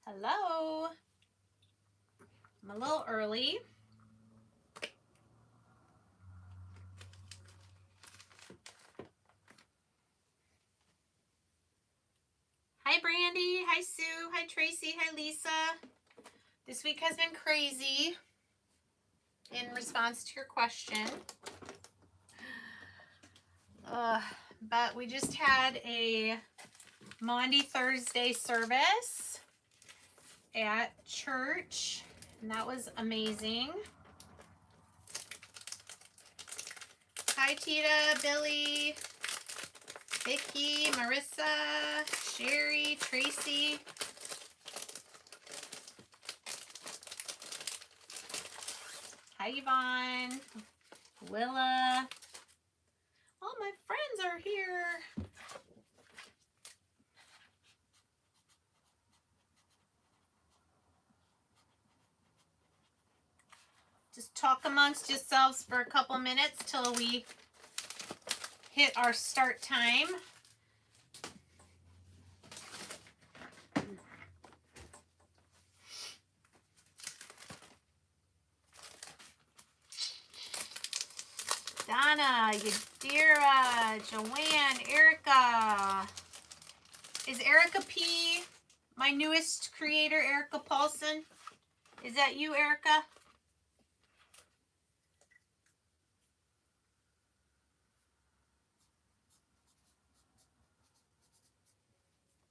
Hello. I'm a little early. Hi, Brandy. Hi, Sue. Hi, Tracy. Hi, Lisa. This week has been crazy in response to your question. But we just had a Maundy Thursday service at church, and that was amazing. Hi, Tita, Billy, Vicky, Marissa, Sherry, Tracy. Hi, Yvonne, Willa. All my friends are here. Just talk amongst yourselves for a couple minutes till we hit our start time. Donna, Yadira, Joanne, Erica. Is Erica P. my newest creator, Erica Paulson? Is that you, Erica?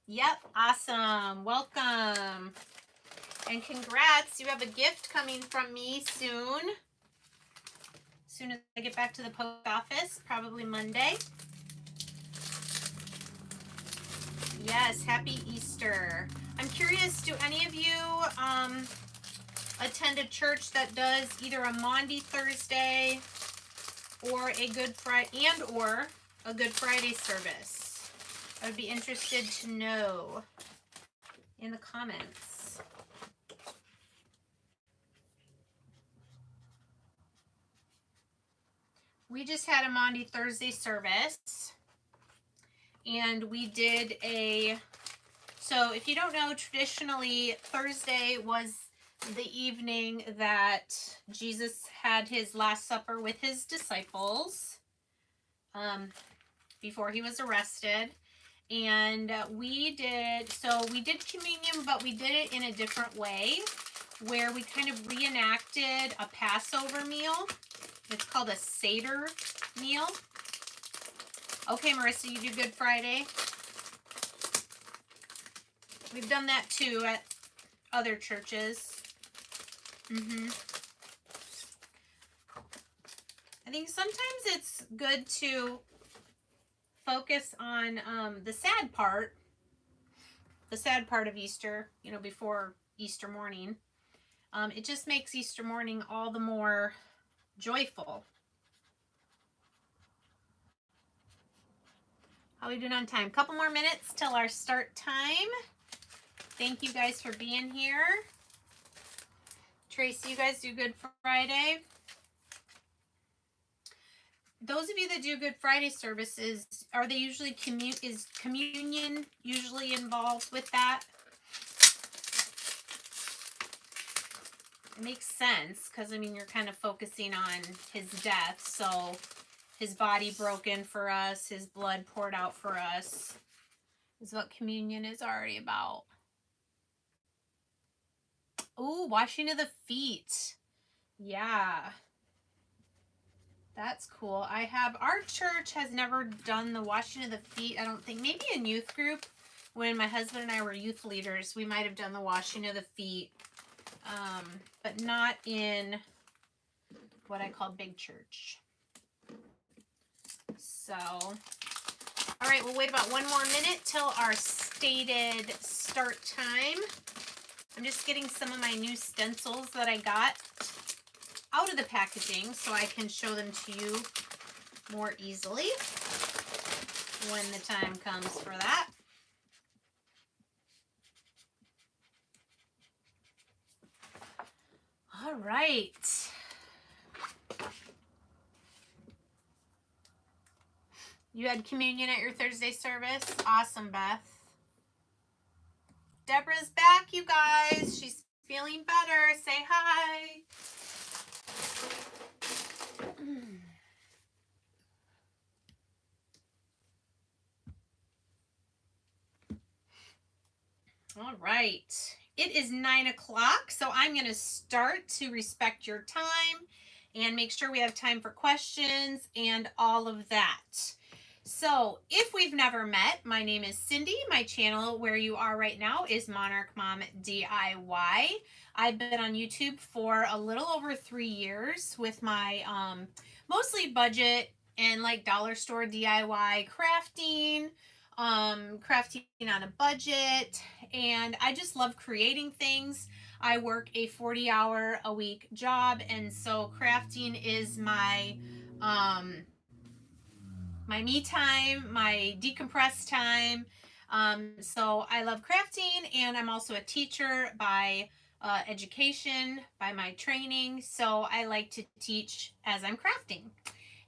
Yep, awesome. Welcome. And congrats, you have a gift coming from me soon. As soon as I get back to the post office, probably Monday. Yes, happy Easter. I'm curious, do any of you attend a church that does either a Maundy Thursday or a Good Friday or a Good Friday service? I would be interested to know in the comments. We just had a Maundy Thursday service, and we did so if you don't know, traditionally Thursday was the evening that Jesus had his Last Supper with his disciples before he was arrested. And we did communion, but we did it in a different way, where we kind of reenacted a Passover meal. It's called a Seder meal. Okay, Marissa, you do Good Friday? We've done that too at other churches. I think sometimes it's good to focus on the sad part of Easter, you know, before Easter morning. It just makes Easter morning all the more joyful. How are we doing on time? Couple more minutes till our start time. Thank you guys for being here. Tracy, you guys do Good Friday? Those of you that do Good Friday services, are they usually is communion usually involved with that? It makes sense, because I mean, you're kind of focusing on his death, so his body broken for us, his blood poured out for us, is what communion is already about. Oh, washing of the feet. Yeah. That's cool. Our church has never done the washing of the feet, I don't think. Maybe in youth group, when my husband and I were youth leaders, we might have done the washing of the feet, but not in what I call big church. So, all right, we'll wait about one more minute till our stated start time. I'm just getting some of my new stencils that I got out of the packaging so I can show them to you more easily when the time comes for that. All right. You had communion at your Thursday service? Awesome, Beth. Deborah's back, you guys. She's feeling better. Say hi. All right. It is 9 o'clock, so I'm going to start to respect your time and make sure we have time for questions and all of that. So, if we've never met, my name is Cindy. My channel, where you are right now, is Monarch Mom DIY. I've been on YouTube for a little over 3 years with my mostly budget and like dollar store DIY crafting, crafting on a budget, and I just love creating things. I work a 40-hour a week job, and so crafting is my me time, my decompress time. So I love crafting, and I'm also a teacher by education, by my training. So I like to teach as I'm crafting.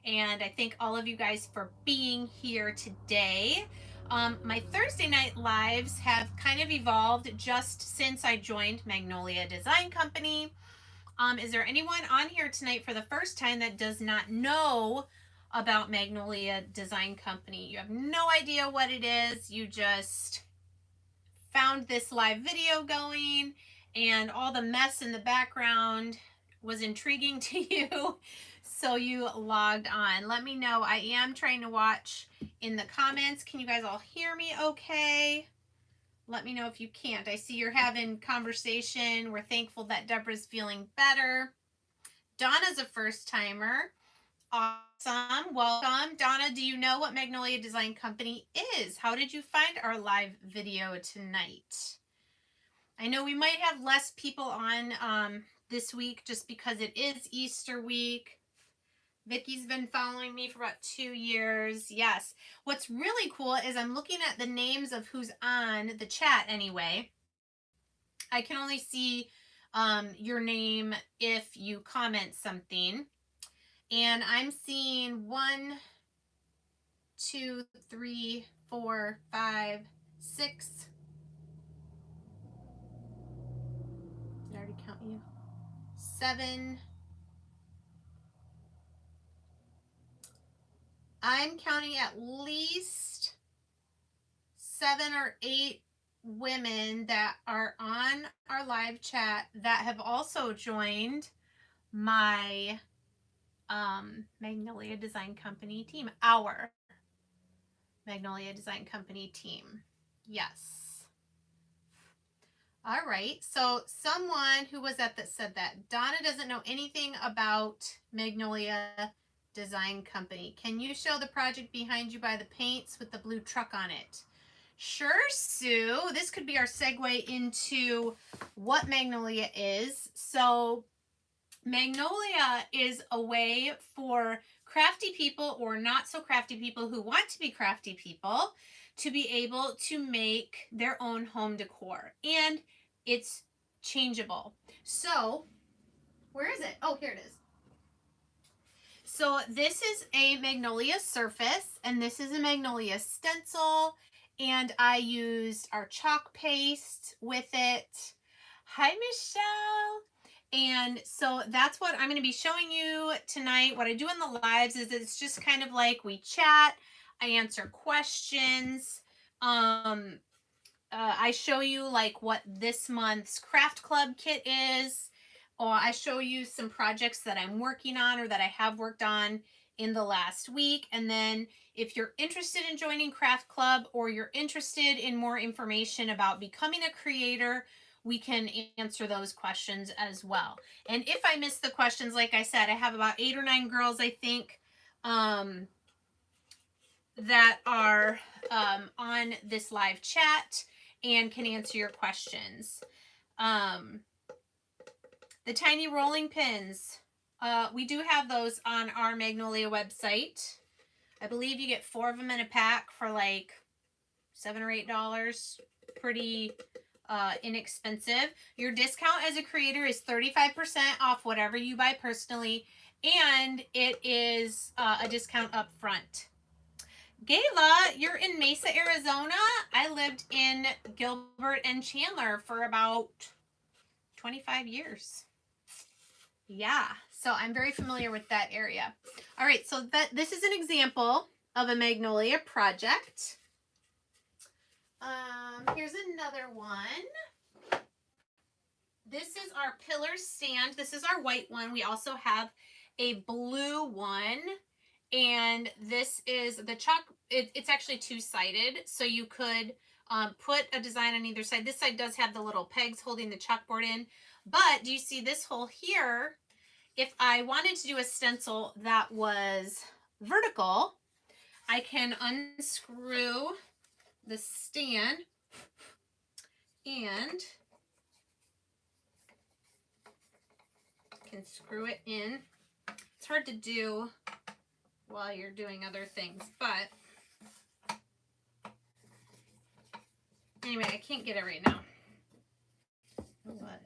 And I thank all of you guys for being here today. My Thursday night lives have kind of evolved just since I joined Magnolia Design Company. Is there anyone on here tonight for the first time that does not know about Magnolia Design Company? You have no idea what it is. You just found this live video going, and all the mess in the background was intriguing to you. So you logged on. Let me know. I am trying to watch in the comments. Can you guys all hear me okay? Let me know if you can't. I see you're having conversation. We're thankful that Deborah's feeling better. Donna's a first timer. Awesome. Welcome. Donna, do you know what Magnolia Design Company is? How did you find our live video tonight? I know we might have less people on this week just because it is Easter week. Vicky's been following me for about 2 years. Yes. What's really cool is I'm looking at the names of who's on the chat anyway. I can only see your name if you comment something. And I'm seeing 1, 2, 3, 4, 5, 6. Did I already count you? 7. I'm counting at least 7 or 8 women that are on our live chat that have also joined my Magnolia Design Company team, our Magnolia Design Company team. Yes. All right. So someone who was at that said that Donna doesn't know anything about Magnolia Design Company. Can you show the project behind you by the paints with the blue truck on it? Sure, Sue. This could be our segue into what Magnolia is. So Magnolia is a way for crafty people or not so crafty people who want to be crafty people to be able to make their own home decor. And it's changeable. So, where is it? Oh, here it is. So this is a Magnolia surface, and this is a Magnolia stencil, and I used our chalk paste with it. Hi, Michelle. And so that's what I'm going to be showing you tonight. What I do in the lives is it's just kind of like we chat, I answer questions. I show you like what this month's craft club kit is. Or I show you some projects that I'm working on or that I have worked on in the last week. And then if you're interested in joining craft club or you're interested in more information about becoming a creator, we can answer those questions as well. And if I miss the questions, like I said, I have about 8 or 9 girls, I think, that are on this live chat and can answer your questions. The tiny rolling pins, we do have those on our Magnolia website. I believe you get 4 of them in a pack for like $7 or $8. Pretty inexpensive. Your discount as a creator is 35% off whatever you buy personally, and it is a discount up front. Gayla, you're in Mesa, Arizona. I lived in Gilbert and Chandler for about 25 years. Yeah, so I'm very familiar with that area. All right, so this is an example of a Magnolia project. Here's another one. This is our pillar stand. This is our white one. We also have a blue one. And this is the chalk. It's actually two-sided. So you could put a design on either side. This side does have the little pegs holding the chalkboard in. But do you see this hole here? If I wanted to do a stencil that was vertical, I can unscrew the stand and can screw it in. It's hard to do while you're doing other things, but anyway, I can't get it right now. What?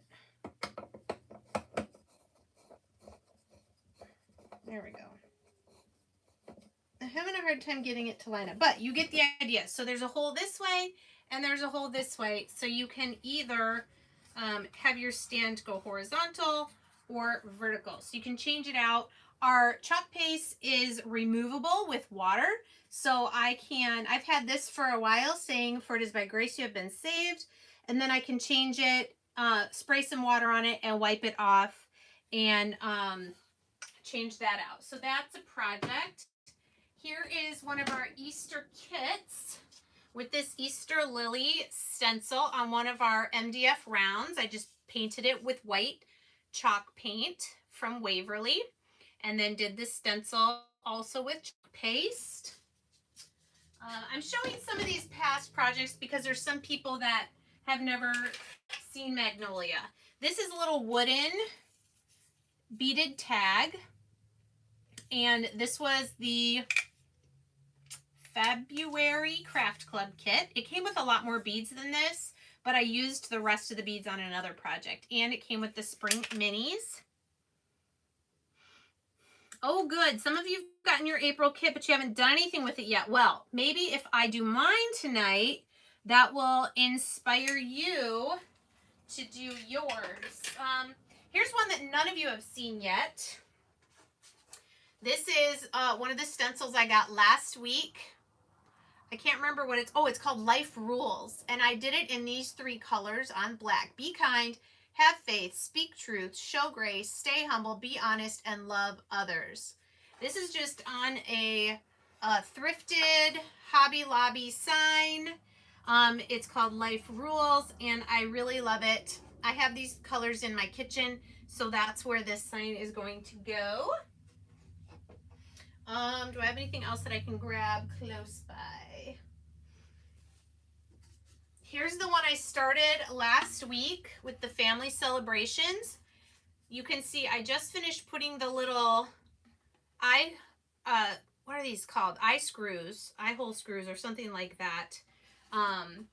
There we go. I'm having a hard time getting it to line up, but you get the idea. So there's a hole this way and there's a hole this way. So you can either have your stand go horizontal or vertical. So you can change it out. Our chalk paste is removable with water. So I've had this for a while saying, "For it is by grace you have been saved." And then I can change it, spray some water on it and wipe it off and change that out. So that's a project. Here is one of our Easter kits with this Easter lily stencil on one of our MDF rounds. I just painted it with white chalk paint from Waverly and then did the stencil also with chalk paste. I'm showing some of these past projects because there's some people that have never seen Magnolia. This is a little wooden beaded tag, and this was the February Craft Club kit. It came with a lot more beads than this, but I used the rest of the beads on another project, and it came with the spring minis. Oh, good. Some of you've gotten your April kit, but you haven't done anything with it yet. Well, maybe if I do mine tonight, that will inspire you to do yours. Here's one that none of you have seen yet. This is one of the stencils I got last week. I can't remember what it's called Life Rules. And I did it in these 3 colors on black. Be kind, have faith, speak truth, show grace, stay humble, be honest, and love others. This is just on a thrifted Hobby Lobby sign. It's called Life Rules, and I really love it. I have these colors in my kitchen, so that's where this sign is going to go. Do I have anything else that I can grab close by? Here's the one I started last week with the family celebrations. You can see I just finished putting the little what are these called? Eye hole screws or something like that. And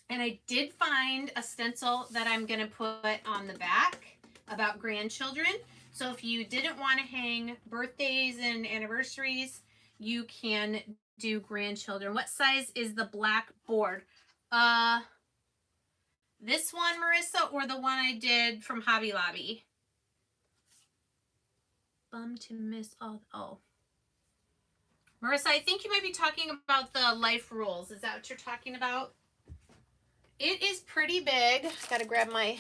I did find a stencil that I'm going to put on the back about grandchildren. So if you didn't want to hang birthdays and anniversaries, you can do grandchildren. What size is the black board? This one, Marissa, or the one I did from Hobby Lobby? Bummed to miss all. Oh. Marissa, I think you might be talking about the Life Rules. Is that what you're talking about? It is pretty big. Got to grab my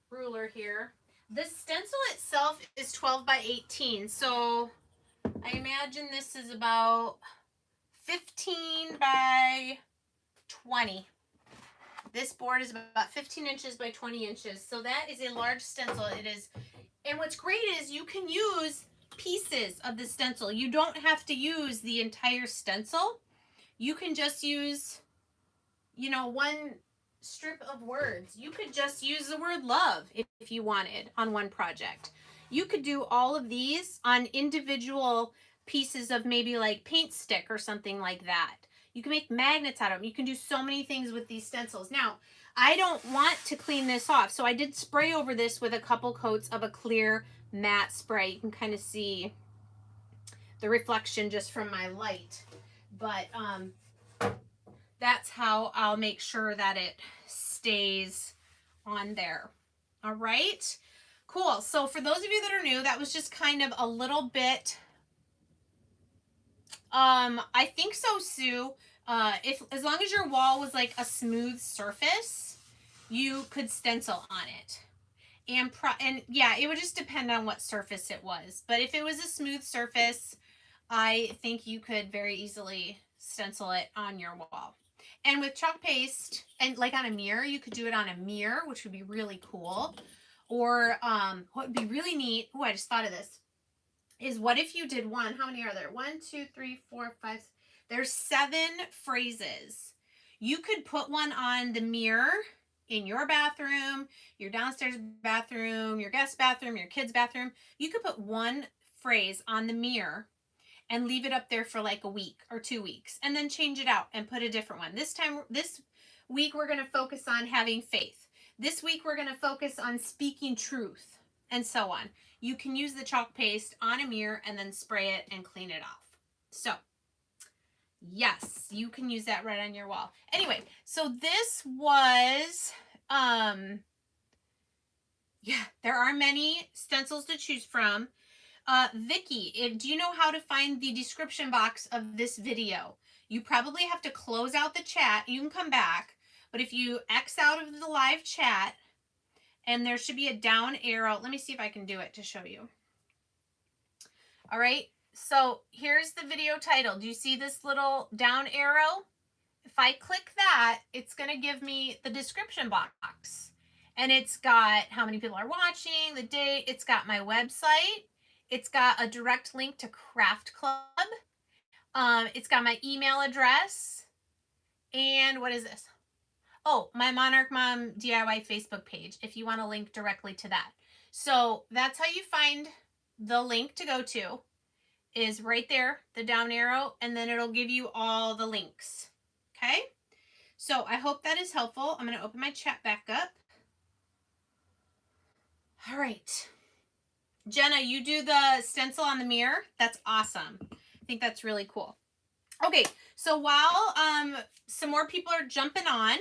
ruler here. The stencil itself is 12 by 18, so I imagine this is about 15 by 20. This board is about 15 inches by 20 inches, so that is a large stencil. It is, and what's great is you can use pieces of the stencil. You don't have to use the entire stencil. You can just use, you know, one strip of words. You could just use the word love if you wanted on one project. You could do all of these on individual pieces of maybe like paint stick or something like that. You can make magnets out of them. You can do so many things with these stencils. Now, I don't want to clean this off, so I did spray over this with a couple coats of a clear matte spray. You can kind of see the reflection just from my light. But that's how I'll make sure that it stays on there. All right, cool. So for those of you that are new, that was just kind of a little bit, I think so, Sue. If as long as your wall was like a smooth surface, you could stencil on it. And yeah, it would just depend on what surface it was. But if it was a smooth surface, I think you could very easily stencil it on your wall. And with chalk paste, and like on a mirror, you could do it on a mirror, which would be really cool. Or what would be really neat, oh, I just thought of this, is what if you did one, how many are there? 1, 2, 3, 4, 5, there's 7 phrases. You could put one on the mirror in your bathroom, your downstairs bathroom, your guest bathroom, your kid's bathroom. You could put one phrase on the mirror and leave it up there for like a week or 2 weeks, and then change it out and put a different one. This week, we're going to focus on having faith. This week, we're going to focus on speaking truth, and so on. You can use the chalk paste on a mirror and then spray it and clean it off. So, yes, you can use that right on your wall. Anyway, so this was, yeah, there are many stencils to choose from. Vicky, do you know how to find the description box of this video? You probably have to close out the chat. You can come back, but if you X out of the live chat, and there should be a down arrow. Let me see if I can do it to show you. All right, so here's the video title. Do you see this little down arrow? If I click that, it's going to give me the description box. And it's got how many people are watching, the date. It's got my website. It's got a direct link to Craft Club. It's got my email address. And what is this? Oh, my Monarch Mom DIY Facebook page, if you want to link directly to that. So that's how you find the link to go to, is right there, the down arrow, and then it'll give you all the links. Okay? So I hope that is helpful. I'm going to open my chat back up. All right. Jenna, you do the stencil on the mirror. That's awesome. I think that's really cool. Okay, so while some more people are jumping on,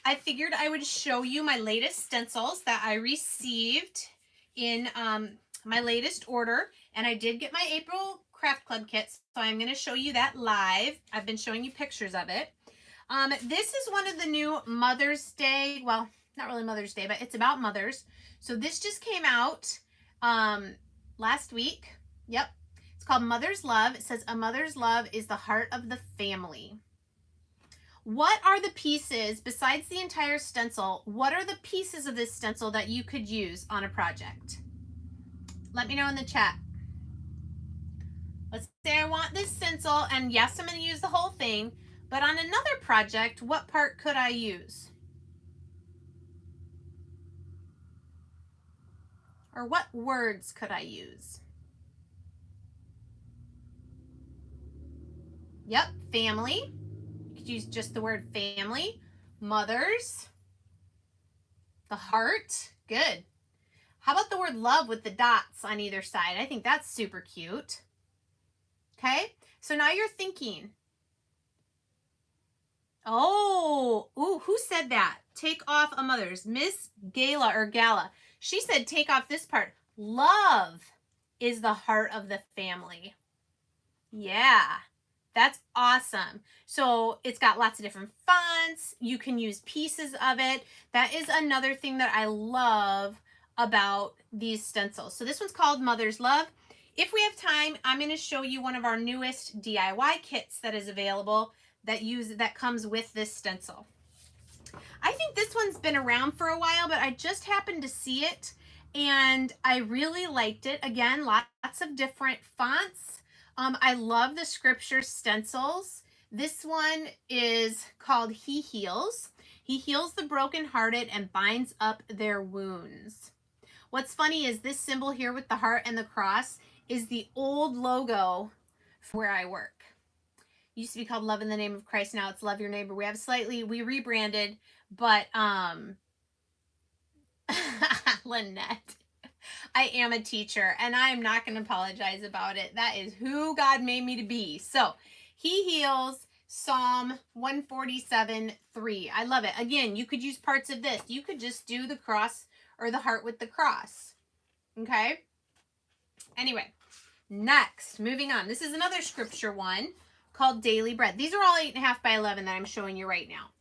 I figured I would show you my latest stencils that I received in my latest order. And I did get my April Craft Club kits, so I'm going to show you that live. I've been showing you pictures of it. This is one of the new Mother's Day, well, not really Mother's Day, but it's about mothers. So this just came out last week. Yep. It's called Mother's Love. It says, a mother's love is the heart of the family. What are the pieces, besides the entire stencil, what are the pieces of this stencil that you could use on a project? Let me know in the chat. Let's say I want this stencil, and yes, I'm going to use the whole thing, but on another project, what part could I use? Or what words could I use? Yep, family. You could use just the word family. Mothers. The heart. Good. How about the word love with the dots on either side? I think that's super cute. Okay, so now you're thinking. Oh, ooh, who said that? Take off a mother's. Miss Gala or Gala. She said take off this part. Love is the heart of the family. Yeah, that's awesome. So it's got lots of different fonts. You can use pieces of it. That is another thing that I love about these stencils. So this one's called Mother's Love. If we have time, I'm going to show you one of our newest DIY kits that is available that comes with this stencil. I think this one's been around for a while, but I just happened to see it and I really liked it. Again, lots of different fonts. I love the scripture stencils. This one is called He Heals. He heals the brokenhearted and binds up their wounds. What's funny is this symbol here with the heart and the cross is the old logo for where I work. It used to be called Love in the Name of Christ. Now it's Love Your Neighbor. We rebranded, but Lynette, I am a teacher, and I am not going to apologize about it. That is who God made me to be. So he heals, Psalm 147:3. I love it. Again, you could use parts of this. You could just do the cross or the heart with the cross. Okay? Anyway, next, moving on. This is another scripture one called Daily Bread. These are all 8.5 by 11 that I'm showing you right now.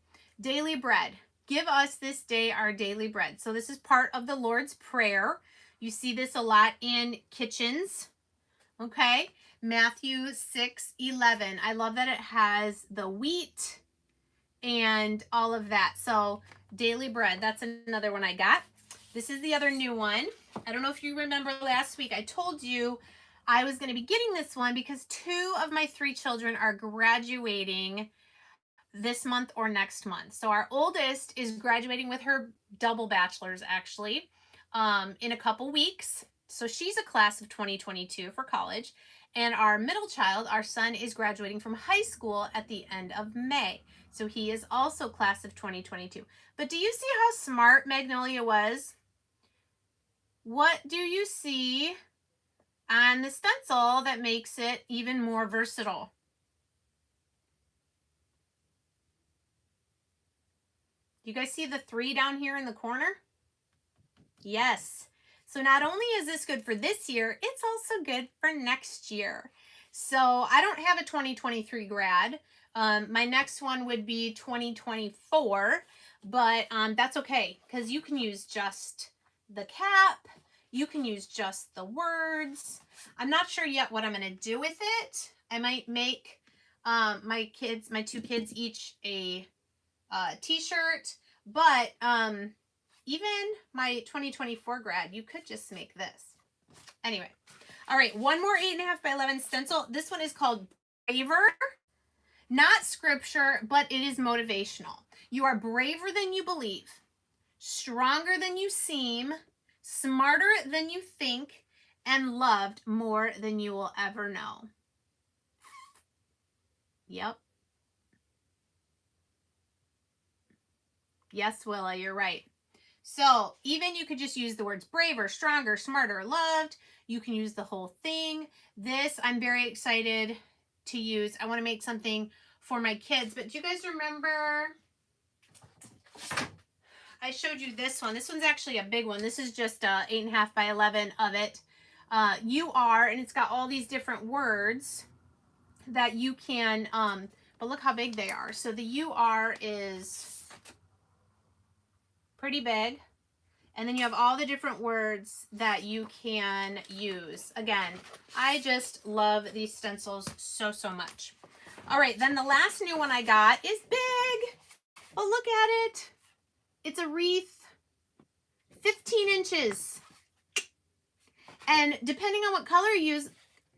Daily bread. Give us this day our daily bread. So this is part of the Lord's Prayer. You see this a lot in kitchens. Okay? Matthew 6:11. I love that it has the wheat and all of that. So daily bread. That's another one I got. This is the other new one. I don't know if you remember last week I told you I was going to be getting this one because 2 of my 3 children are graduating this month or next month. So our oldest is graduating with her double bachelor's actually in a couple weeks. So she's a class of 2022 for college. And our middle child, our son, is graduating from high school at the end of May. So he is also class of 2022. But do you see how smart Magnolia was? What do you see on the stencil that makes it even more versatile? You guys see the 3 down here in the corner? Yes. So not only is this good for this year, it's also good for next year. So I don't have a 2023 grad. My next one would be 2024, but that's okay because you can use just the cap. You can use just the words. I'm not sure yet what I'm going to do with it. I might make my 2 kids each a t-shirt, but even my 2024 grad, you could just make this. Anyway, all right, one more 8.5 by 11 stencil. This one is called Braver. Not scripture, but it is motivational. You are braver than you believe, stronger than you seem, smarter than you think, and loved more than you will ever know. Yep. Yes, Willa, you're right. So even you could just use the words braver, stronger, smarter, loved. You can use the whole thing. This I'm very excited to use. I want to make something for my kids. But do you guys remember I showed you this one? This one's actually a big one. This is just 8.5 by 11 of it. You are, and it's got all these different words that you can, but look how big they are. So the you are is pretty big. And then you have all the different words that you can use. Again, I just love these stencils so, so much. All right, then the last new one I got is big. Oh, look at it. It's a wreath, 15 inches. And depending on what color you use,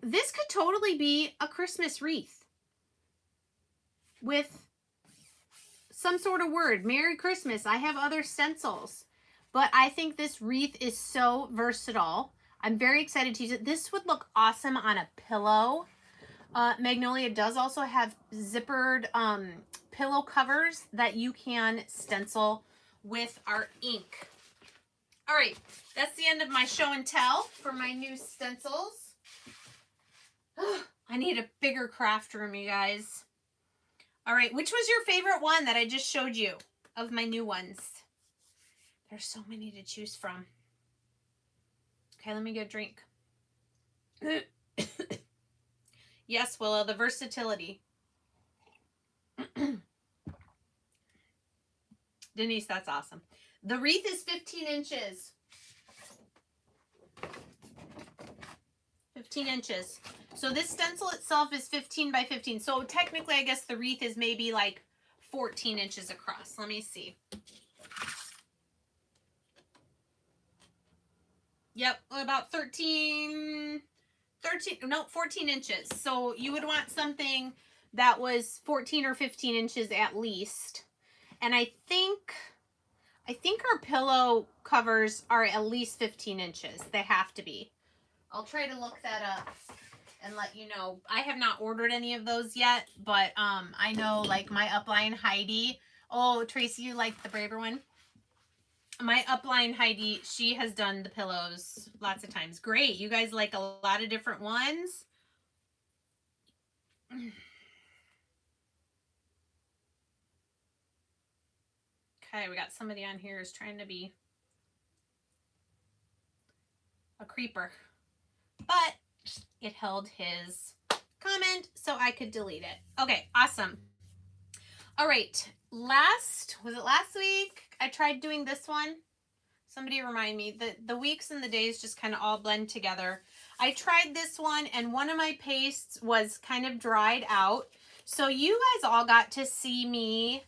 this could totally be a Christmas wreath with some sort of word. Merry Christmas. I have other stencils. But I think this wreath is so versatile. I'm very excited to use it. This would look awesome on a pillow. Magnolia does also have zippered pillow covers that you can stencil with our ink. All right, that's the end of my show and tell for my new stencils. I need a bigger craft room, you guys. All right, which was your favorite one that I just showed you of my new ones? There's so many to choose from. Okay, let me get a drink. Yes, Willa, the versatility. Denise, that's awesome. The wreath is 15 inches. 15 inches. So this stencil itself is 15 by 15. So technically, I guess the wreath is maybe like 14 inches across. Let me see. Yep, about 14 inches. So you would want something that was 14 or 15 inches at least. And I think our pillow covers are at least 15 inches. They have to be. I'll try to look that up and let you know. I have not ordered any of those yet, but I know like my upline Heidi. Oh, Tracy, you like the braver one? My upline Heidi, she has done the pillows lots of times. Great. You guys like a lot of different ones. Okay, we got somebody on here who's trying to be a creeper. But it held his comment so I could delete it. Okay, awesome. All right. Was it last week? I tried doing this one. Somebody remind me. The weeks and the days just kind of all blend together. I tried this one and one of my pastes was kind of dried out. So you guys all got to see me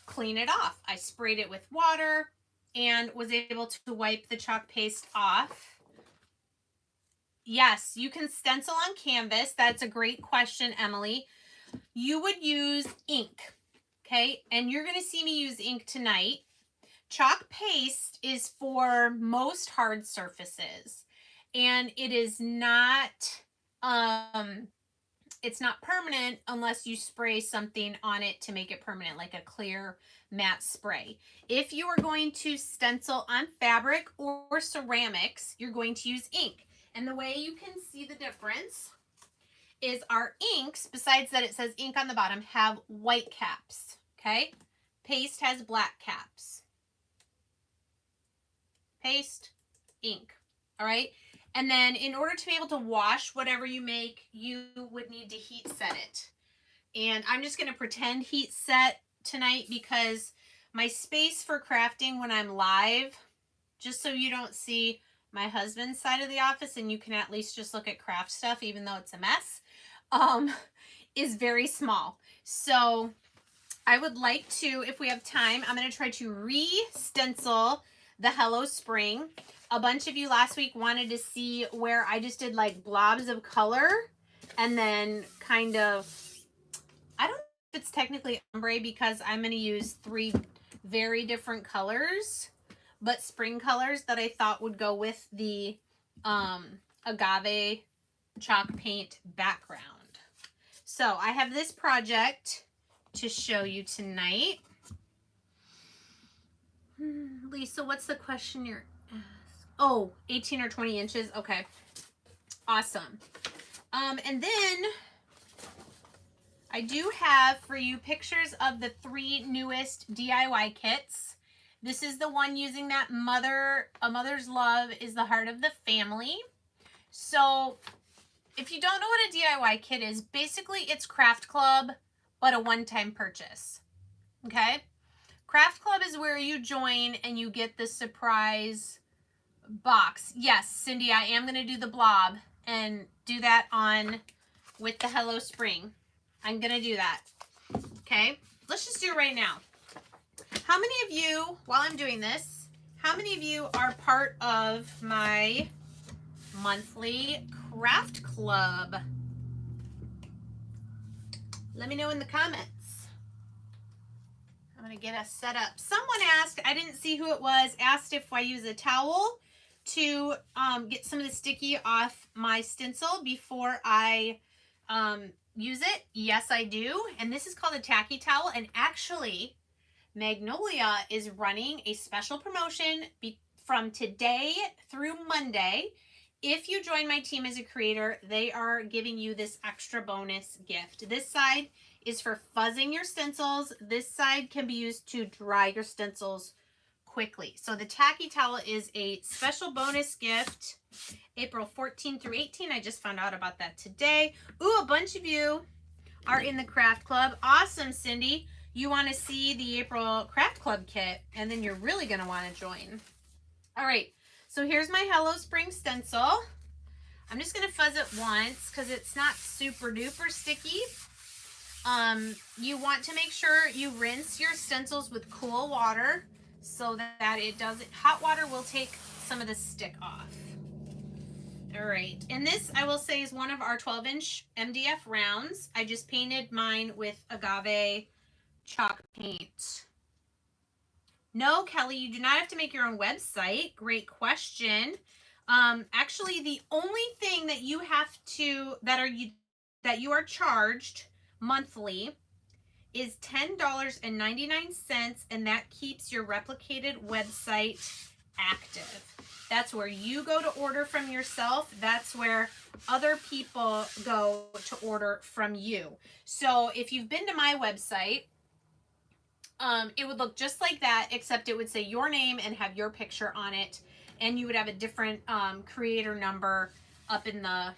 clean it off. I sprayed it with water and was able to wipe the chalk paste off. Yes, you can stencil on canvas. That's a great question, Emily. You would use ink, okay? And you're going to see me use ink tonight. Chalk paste is for most hard surfaces, and it is not it's not permanent unless you spray something on it to make it permanent, like a clear matte spray. If you are going to stencil on fabric or ceramics, you're going to use ink. And the way you can see the difference is our inks, besides that it says ink on the bottom, have white caps, okay? Paste has black caps. Paste, ink, all right? And then in order to be able to wash whatever you make, you would need to heat set it. And I'm just going to pretend heat set tonight because my space for crafting when I'm live, just so you don't see my husband's side of the office and you can at least just look at craft stuff, even though it's a mess, is very small. So I would like to, if we have time, I'm going to try to re-stencil the Hello Spring. A bunch of you last week wanted to see where I just did like blobs of color and then kind of, I don't know if it's technically ombre because I'm going to use 3 very different colors, but spring colors that I thought would go with the agave chalk paint background. So I have this project to show you tonight. Lisa, what's the question you're asking? Oh, 18 or 20 inches. Okay. Awesome. And then I do have for you pictures of the 3 newest DIY kits. This is the one using that a mother's love is the heart of the family. So if you don't know what a DIY kit is, basically it's Craft Club, but a one-time purchase. Okay? Craft Club is where you join and you get the surprise box. Yes, Cindy, I am going to do the blob and do that on with the Hello Spring. I'm going to do that. Okay? Let's just do it right now. How many of you, while I'm doing this, how many of you are part of my monthly craft club? Let me know in the comments. I'm going to get us set up. Someone asked, I didn't see who it was, asked if I use a towel to get some of the sticky off my stencil before I use it. Yes, I do. And this is called a tacky towel. And actually, Magnolia is running a special promotion from today through Monday. If you join my team as a creator, they are giving you this extra bonus gift. This side is for fuzzing your stencils. This side can be used to dry your stencils quickly. So the tacky towel is a special bonus gift. April 14 through 18. I just found out about that today. Ooh, a bunch of you are in the craft club. Awesome, Cindy. You want to see the April craft club kit, and then you're really going to want to join. All right. So here's my Hello Spring stencil. I'm just going to fuzz it once because it's not super duper sticky. You want to make sure you rinse your stencils with cool water so that it doesn't, hot water will take some of the stick off. All right. And this, I will say, is one of our 12-inch MDF rounds. I just painted mine with agave chalk paint. No, Kelly, you do not have to make your own website. Great question. Actually, the only thing that you have to, that you are charged monthly is $10.99, and that keeps your replicated website active. That's where you go to order from yourself. That's where other people go to order from you. So if you've been to my website, it would look just like that, except it would say your name and have your picture on it, and you would have a different creator number up in the,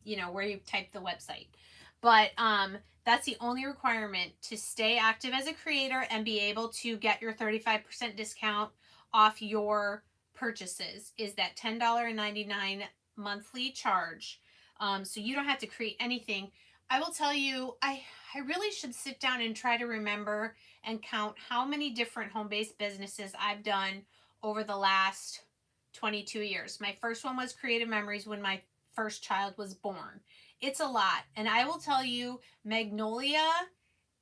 you know, where you type the website. But that's the only requirement to stay active as a creator and be able to get your 35% discount off your purchases, is that $10.99 monthly charge. So you don't have to create anything. I will tell you, I really should sit down and try to remember and count how many different home-based businesses I've done over the last 22 years. My first one was Creative Memories when my first child was born. It's a lot. And I will tell you, Magnolia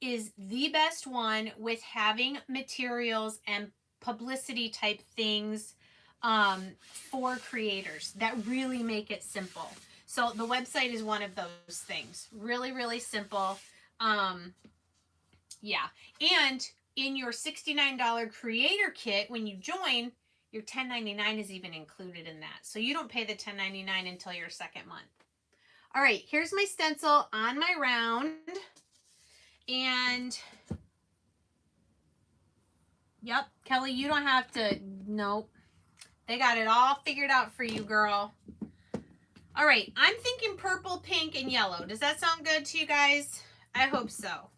is the best one with having materials and publicity type things for creators that really make it simple. So the website is one of those things. Really, really simple. Yeah. And in your $69 creator kit, when you join, your $10.99 is even included in that. So you don't pay the $10.99 until your second month. All right, here's my stencil on my round. And, yep, Kelly, you don't have to, nope. They got it all figured out for you, girl. All right, I'm thinking purple, pink, and yellow. Does that sound good to you guys? I hope so.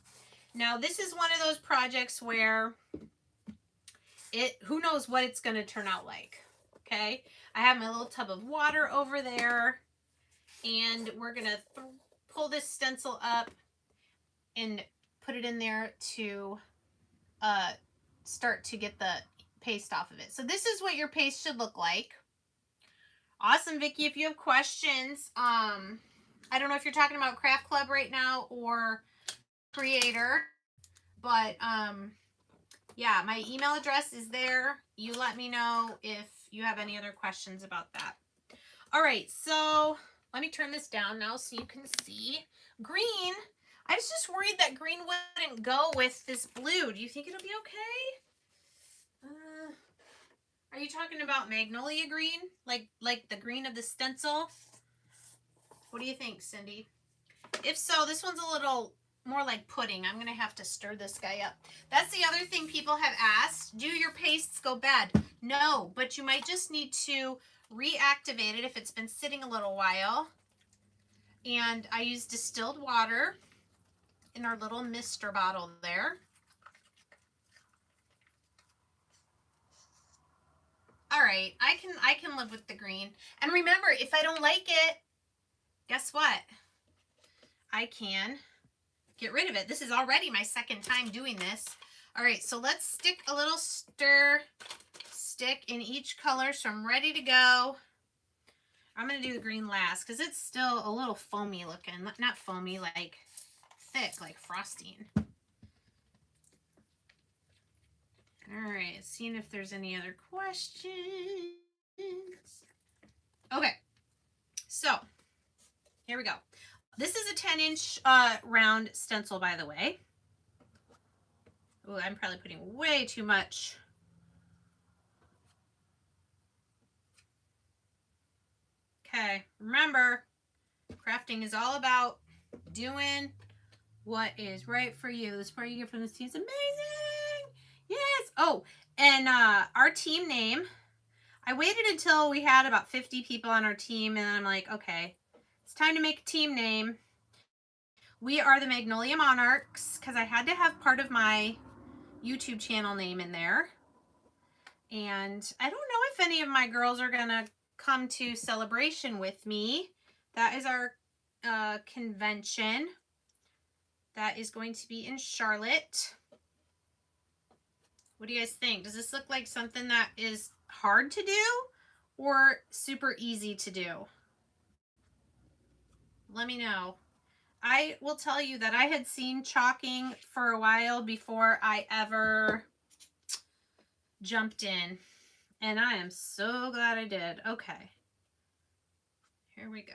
Now, this is one of those projects where who knows what it's going to turn out like, okay? I have my little tub of water over there, and we're going to pull this stencil up and put it in there to start to get the paste off of it. So this is what your paste should look like. Awesome, Vicki. If you have questions, I don't know if you're talking about Craft Club right now or Creator, but yeah, my email address is there. You let me know if you have any other questions about that. All right, so let me turn this down now so you can see. Green, I was just worried that green wouldn't go with this blue. Do you think it'll be okay? Are you talking about Magnolia green? Like the green of the stencil? What do you think, Cindy? If so, this one's a little more like pudding. I'm going to have to stir this guy up. That's the other thing people have asked. Do your pastes go bad? No, but you might just need to reactivate it if it's been sitting a little while. And I use distilled water in our little mister bottle there. All right, I can live with the green. And remember, if I don't like it, guess what? I can get rid of it. This is already my second time doing this. All right, so let's stick a little stir stick in each color, so I'm ready to go. I'm going to do the green last because it's still a little foamy looking. Not foamy, like thick, like frosting. All right, seeing if there's any other questions. Okay, so here we go. This is a 10-inch round stencil, by the way. Oh, I'm probably putting way too much. Okay, remember, crafting is all about doing what is right for you. The support you get from this team is amazing. Yes. Oh, and our team name, I waited until we had about 50 people on our team, and I'm like, okay, it's time to make a team name. We are the Magnolia Monarchs, because I had to have part of my YouTube channel name in there. And I don't know if any of my girls are going to come to Celebration with me. That is our convention. That is going to be in Charlotte. What do you guys think? Does this look like something that is hard to do or super easy to do? Let me know. I will tell you that I had seen chalking for a while before I ever jumped in. And I am so glad I did. Okay. Here we go.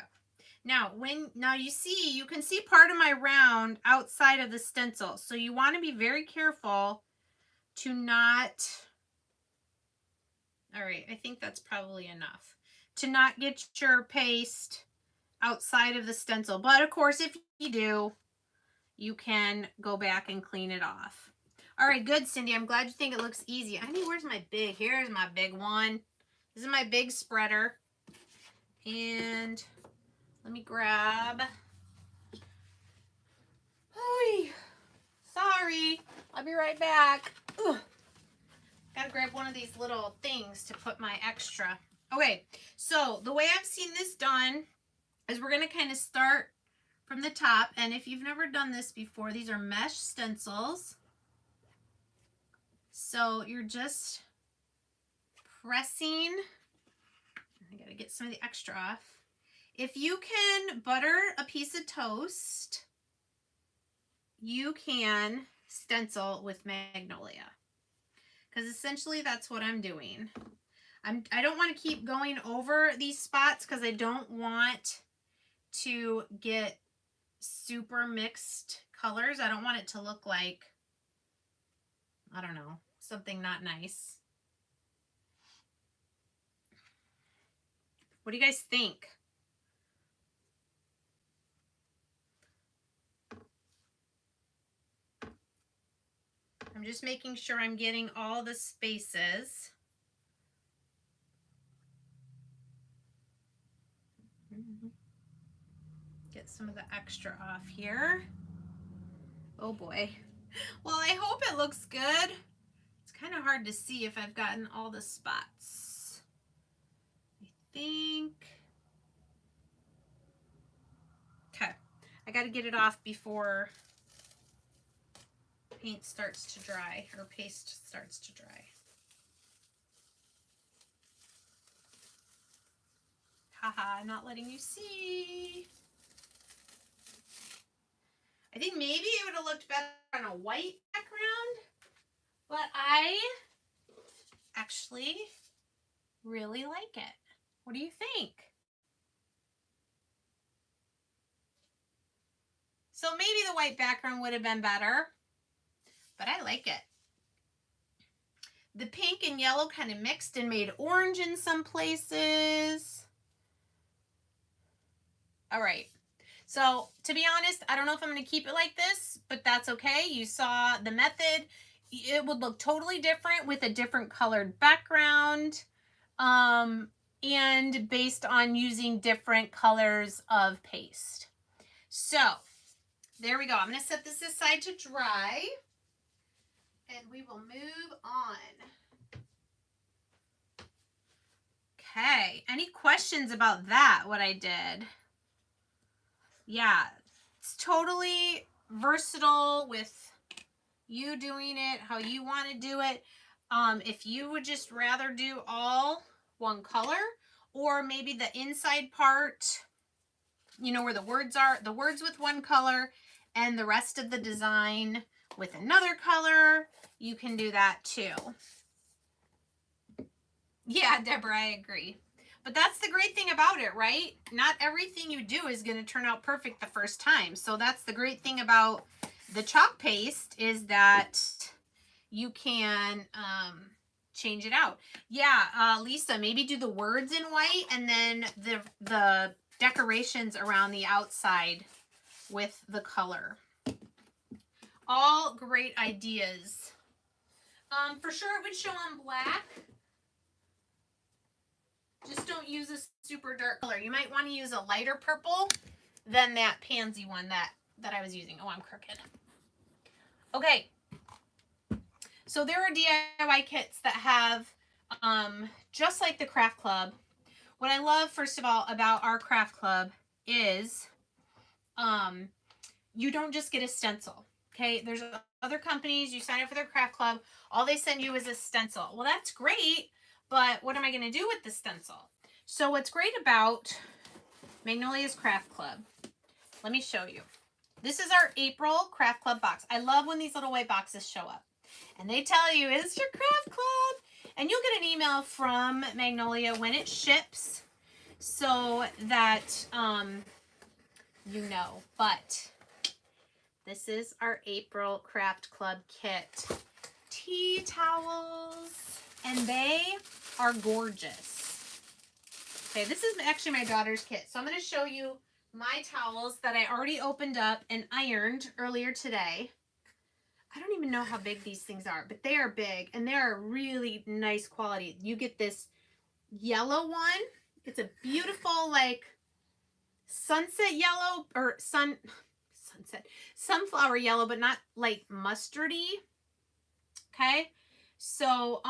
Now, now you see, you can see part of my round outside of the stencil. So you want to be very careful to not, all right, I think that's probably enough, to not get your paste outside of the stencil. But of course, if you do, you can go back and clean it off. All right, good, Cindy. I'm glad you think it looks easy. I mean, where's my big? Here's my big one. This is my big spreader. And let me grab. Oy, sorry. I'll be right back. Ugh. Gotta grab one of these little things to put my extra. Okay, so the way I've seen this done is we're gonna kind of start from the top. And if you've never done this before, these are mesh stencils. So you're just pressing. I gotta get some of the extra off. If you can butter a piece of toast, you can stencil with Magnolia. Because essentially that's what I'm doing. I don't want to keep going over these spots because I don't want to get super mixed colors. I don't want it to look like, I don't know, something not nice. What do you guys think? I'm just making sure I'm getting all the spaces. Get some of the extra off here. Oh boy. Well, I hope it looks good. It's kind of hard to see if I've gotten all the spots. I think. Okay. I got to get it off before paint starts to dry, or paste starts to dry. Haha, I'm not letting you see. I think maybe it would have looked better on a white background, but I actually really like it. What do you think? So maybe the white background would have been better, but I like it. The pink and yellow kind of mixed and made orange in some places. All right. So to be honest, I don't know if I'm going to keep it like this, but that's okay. You saw the method. It would look totally different with a different colored background, and based on using different colors of paste. So there we go. I'm going to set this aside to dry, and we will move on. Okay. Any questions about that, what I did? Yeah, it's totally versatile with you doing it how you want to do it. If you would just rather do all one color, or maybe the inside part, you know, where the words are, the words with one color and the rest of the design with another color, you can do that too. Yeah, Deborah, I agree. But that's the great thing about it, right? Not everything you do is going to turn out perfect the first time. So that's the great thing about the chalk paste, is that you can change it out. Yeah, Lisa, maybe do the words in white and then the decorations around the outside with the color. All great ideas. For sure it would show on black. Just don't use a super dark color. You might want to use a lighter purple than that pansy one that I was using. Oh, I'm crooked. Okay. So there are DIY kits that have, just like the craft club. What I love, first of all, about our craft club is you don't just get a stencil. Okay, there's other companies, you sign up for their craft club, all they send you is a stencil. Well, that's great, but what am I going to do with the stencil? So what's great about Magnolia's Craft Club, let me show you. This is our April Craft Club box. I love when these little white boxes show up. And they tell you, it's your craft club. And you'll get an email from Magnolia when it ships, so that you know. But this is our April Craft Club kit. Tea towels, and they are gorgeous. Okay, this is actually my daughter's kit. So I'm going to show you my towels that I already opened up and ironed earlier today. I don't even know how big these things are, but they are big and they are really nice quality. You get this yellow one. It's a beautiful like sunset yellow or sunflower yellow, but not like mustardy. Okay. So,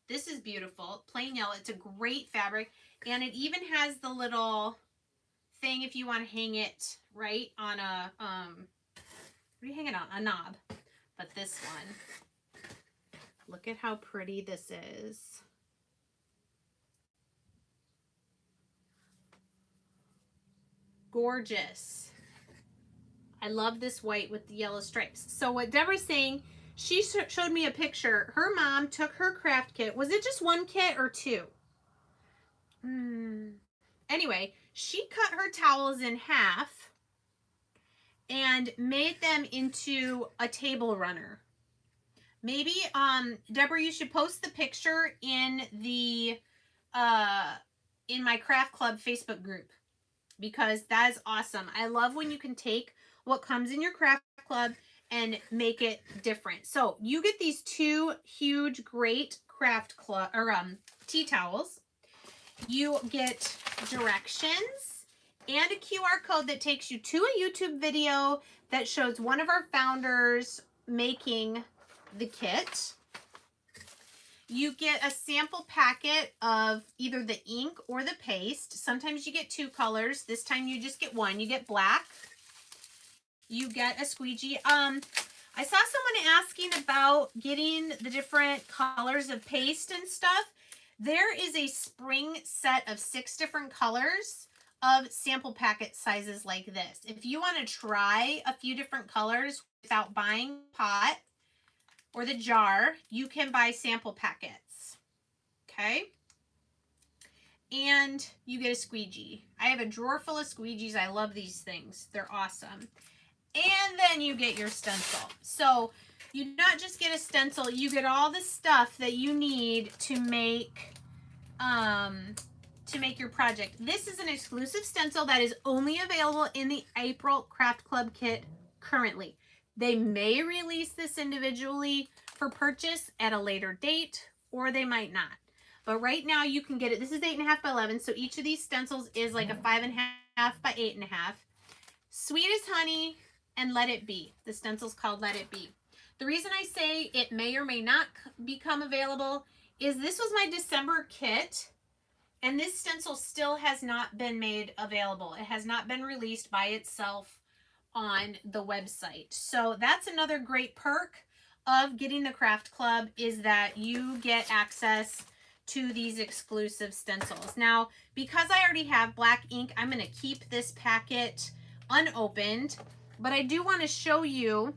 this is beautiful. Plain yellow. It's a great fabric. And it even has the little thing if you want to hang it right on a, what are you hanging on? A knob. But this one, look at how pretty this is. Gorgeous. I love this white with the yellow stripes. So what Deborah's saying, she showed me a picture. Her mom took her craft kit. Was it just one kit or two? Anyway, she cut her towels in half and made them into a table runner. Maybe, Deborah, you should post the picture in the, in my Craft Club Facebook group, because that is awesome. I love when you can take what comes in your Craft Club and make it different. So you get these two huge, great Craft Club, or tea towels. You get directions and a QR code that takes you to a YouTube video that shows one of our founders making the kit. You get a sample packet of either the ink or the paste. Sometimes you get two colors. This time you just get one. You get black. You get a squeegee. I saw someone asking about getting the different colors of paste and stuff. There is a spring set of 6 different colors of sample packet sizes like this. If you want to try a few different colors without buying the pot or the jar, you can buy sample packets. Okay? And you get a squeegee. I have a drawer full of squeegees. I love these things. They're awesome. And then you get your stencil. So you not just get a stencil, you get all the stuff that you need to make your project. This is an exclusive stencil that is only available in the April Craft Club kit currently. They may release this individually for purchase at a later date, or they might not. But right now you can get it. This is 8.5 by 11, so each of these stencils is like a 5.5 by 8.5. Sweet as honey and Let It Be. The stencil's called Let It Be. The reason I say it may or may not become available is this was my December kit, and this stencil still has not been made available. It has not been released by itself on the website. So that's another great perk of getting the Craft Club, is that you get access to these exclusive stencils. Now, because I already have black ink, I'm going to keep this packet unopened, but I do want to show you,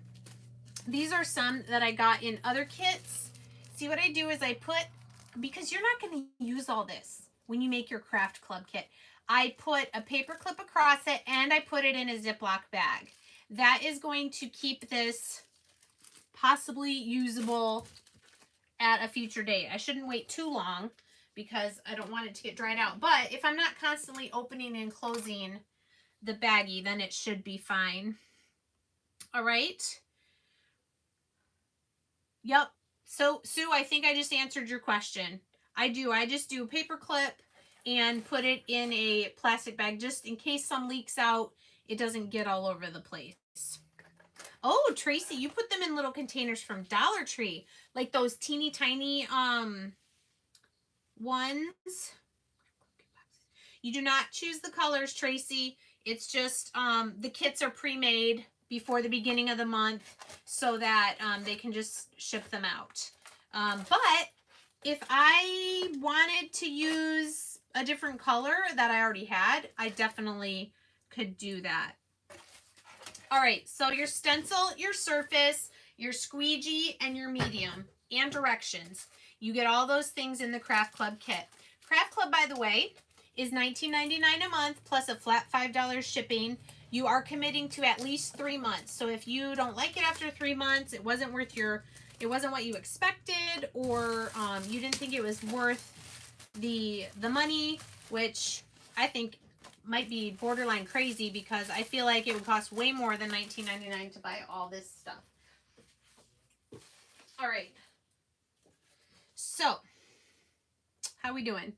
these are some that I got in other kits. See, what I do is I put, because you're not going to use all this when you make your Craft Club kit, I put a paper clip across it and I put it in a Ziploc bag. That is going to keep this possibly usable at a future date. I shouldn't wait too long because I don't want it to get dried out. But if I'm not constantly opening and closing the baggie, then it should be fine. All right. Yep. So, Sue, I think I just answered your question. I do. I just do a paper clip and put it in a plastic bag just in case some leaks out. It doesn't get all over the place. Oh, Tracy, you put them in little containers from Dollar Tree. Like those teeny tiny ones. You do not choose the colors, Tracy. It's just the kits are pre-made before the beginning of the month so that they can just ship them out. But if I wanted to use a different color that I already had, I definitely could do that. All right, so your stencil, your surface, your squeegee, and your medium, and directions. You get all those things in the Craft Club kit. Craft Club, by the way, is $19.99 a month plus a flat $5 shipping. You are committing to at least 3 months. So if you don't like it after 3 months, it wasn't what you expected, or you didn't think it was worth the money, which I think might be borderline crazy, because I feel like it would cost way more than $19.99 to buy all this stuff. All right. So, how we doing?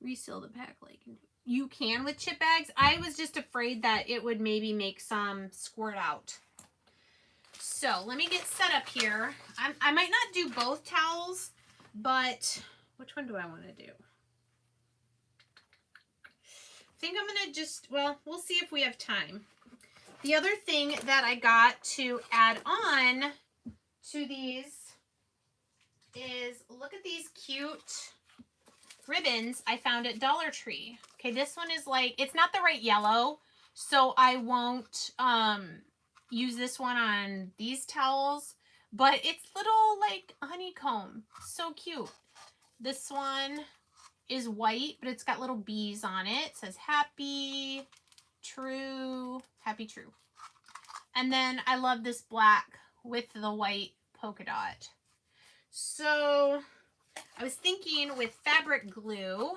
Reseal the pack like you can with chip bags. I was just afraid that it would maybe make some squirt out. So let me get set up here. I might not do both towels, but which one do I want to do? I think I'm going to just, well, we'll see if we have time. The other thing that I got to add on to these is, look at these cute ribbons I found at Dollar Tree. Okay, this one is like, it's not the right yellow, so I won't use this one on these towels, but it's little like honeycomb. So cute. This one is white, but it's got little bees on it. It says happy true. And then I love this black with the white polka dot. So I was thinking with fabric glue,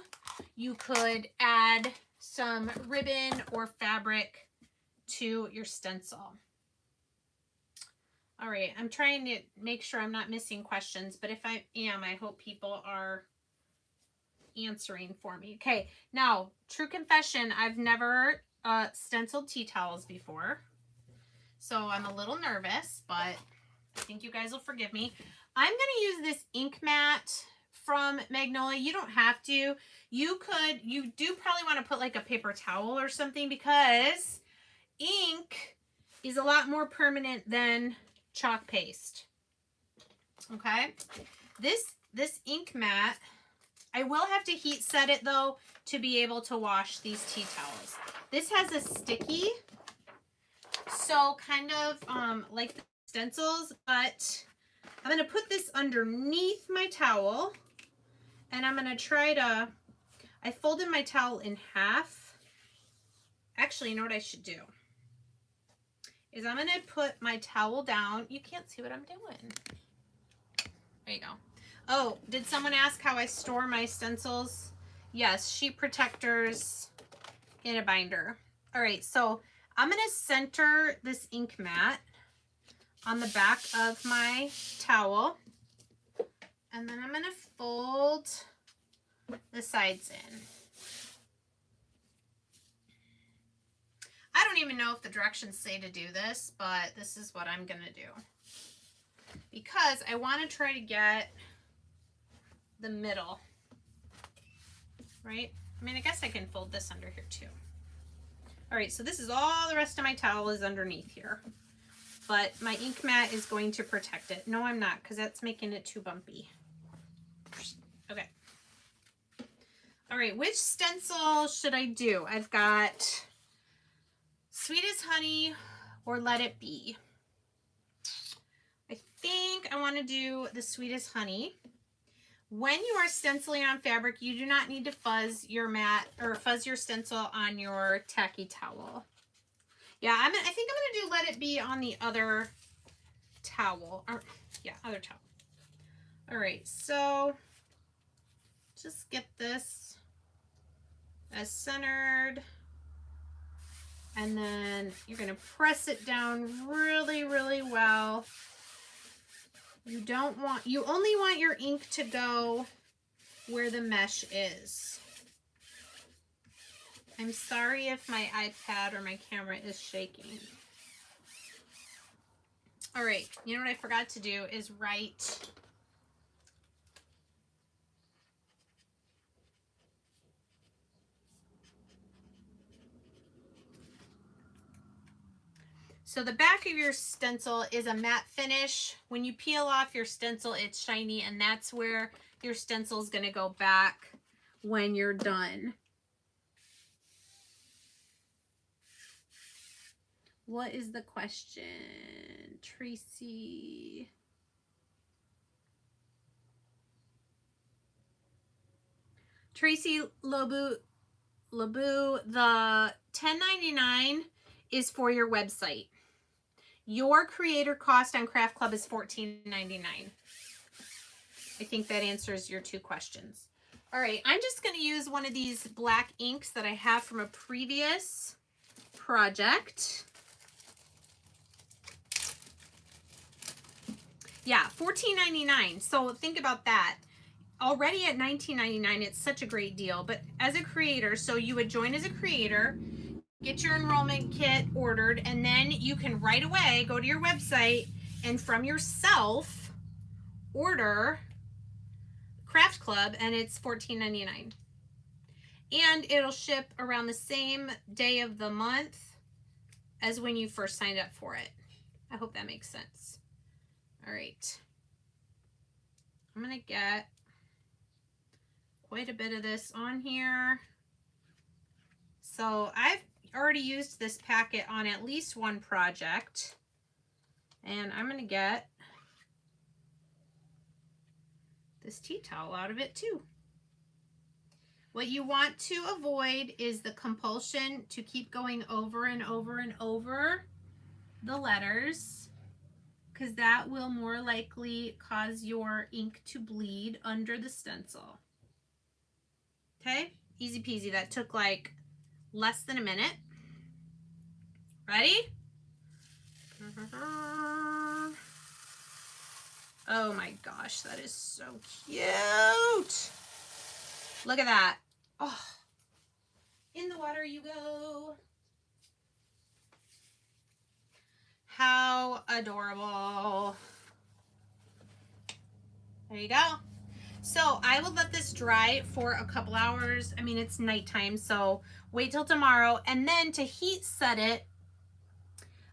you could add some ribbon or fabric to your stencil. All right, I'm trying to make sure I'm not missing questions, but if I am, I hope people are answering for me. Okay, now, true confession, I've never stenciled tea towels before, so I'm a little nervous, but I think you guys will forgive me. I'm going to use this ink mat from Magnolia. You don't have to. You do probably want to put like a paper towel or something, because ink is a lot more permanent than chalk paste. Okay, this ink mat, I will have to heat set it though to be able to wash these tea towels. This has a sticky, so kind of like the stencils, but I'm going to put this underneath my towel, and I'm going to try to, I folded my towel in half. Actually, you know what I should do? Is I'm going to put my towel down. You can't see what I'm doing. There you go. Oh, did someone ask how I store my stencils? Yes, sheet protectors in a binder. All right, so I'm going to center this ink mat on the back of my towel, and then I'm going to fold the sides in. I don't even know if the directions say to do this, but this is what I'm going to do, because I want to try to get the middle, right? I mean, I guess I can fold this under here too. All right, so this is all the rest of my towel is underneath here, but my ink mat is going to protect it. No, I'm not, because that's making it too bumpy. Okay. All right, which stencil should I do? I've got Sweet as Honey or Let It Be. I think I want to do the Sweet as Honey. When you are stenciling on fabric, you do not need to fuzz your mat or fuzz your stencil on your tacky towel. Yeah, I think I'm going to do Let It Be on the other towel. Or, yeah, other towel. All right, so just get this as centered. And then you're going to press it down really, really well. You only want your ink to go where the mesh is. I'm sorry if my iPad or my camera is shaking. All right, you know what I forgot to do is write so the back of your stencil is a matte finish. When you peel off your stencil, it's shiny, and that's where your stencil is going to go back when you're done. What is the question, Tracy? Tracy Lobu Laboo, the $10.99 is for your website. Your creator cost on Craft Club is $14.99. I think that answers your two questions. All right, I'm just going to use one of these black inks that I have from a previous project. Yeah, $14.99. So think about that. Already at $19.99, it's such a great deal. But as a creator, so you would join as a creator, get your enrollment kit ordered, and then you can right away go to your website and from yourself order Craft Club, and it's $14.99. And it'll ship around the same day of the month as when you first signed up for it. I hope that makes sense. All right. I'm going to get quite a bit of this on here. So I've already used this packet on at least one project. And I'm going to get this tea towel out of it too. What you want to avoid is the compulsion to keep going over and over and over the letters, because that will more likely cause your ink to bleed under the stencil. Okay, easy peasy. That took like less than a minute. Ready? Oh my gosh, that is so cute. Look at that. Oh, in the water you go. How adorable. There you go. So I will let this dry for a couple hours. I mean, it's nighttime, so wait till tomorrow. And then to heat set it,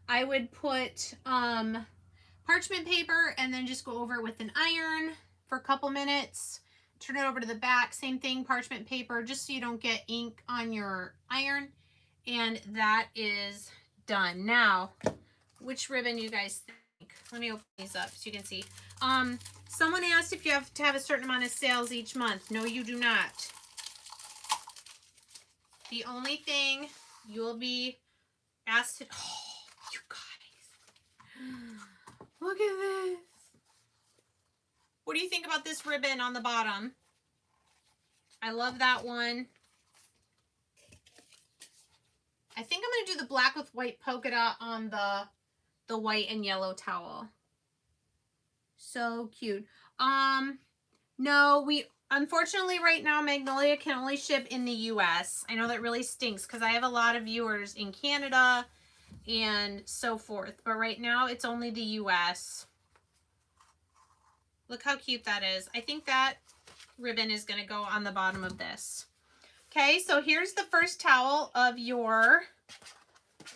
I would put parchment paper and then just go over it with an iron for a couple minutes. Turn it over to the back, same thing, parchment paper, just so you don't get ink on your iron. And that is done. Now, which ribbon you guys think? Let me open these up so you can see. Someone asked if you have to have a certain amount of sales each month. No, you do not. The only thing you will be asked to, oh, you guys, look at this. What do you think about this ribbon on the bottom? I love that one. I think I'm going to do the black with white polka dot on the white and yellow towel. So cute. No, we unfortunately right now Magnolia can only ship in the US. I know that really stinks because I have a lot of viewers in Canada and so forth, but right now it's only the US. Look how cute that is. I think that ribbon is going to go on the bottom of this. Okay, so here's the first towel of your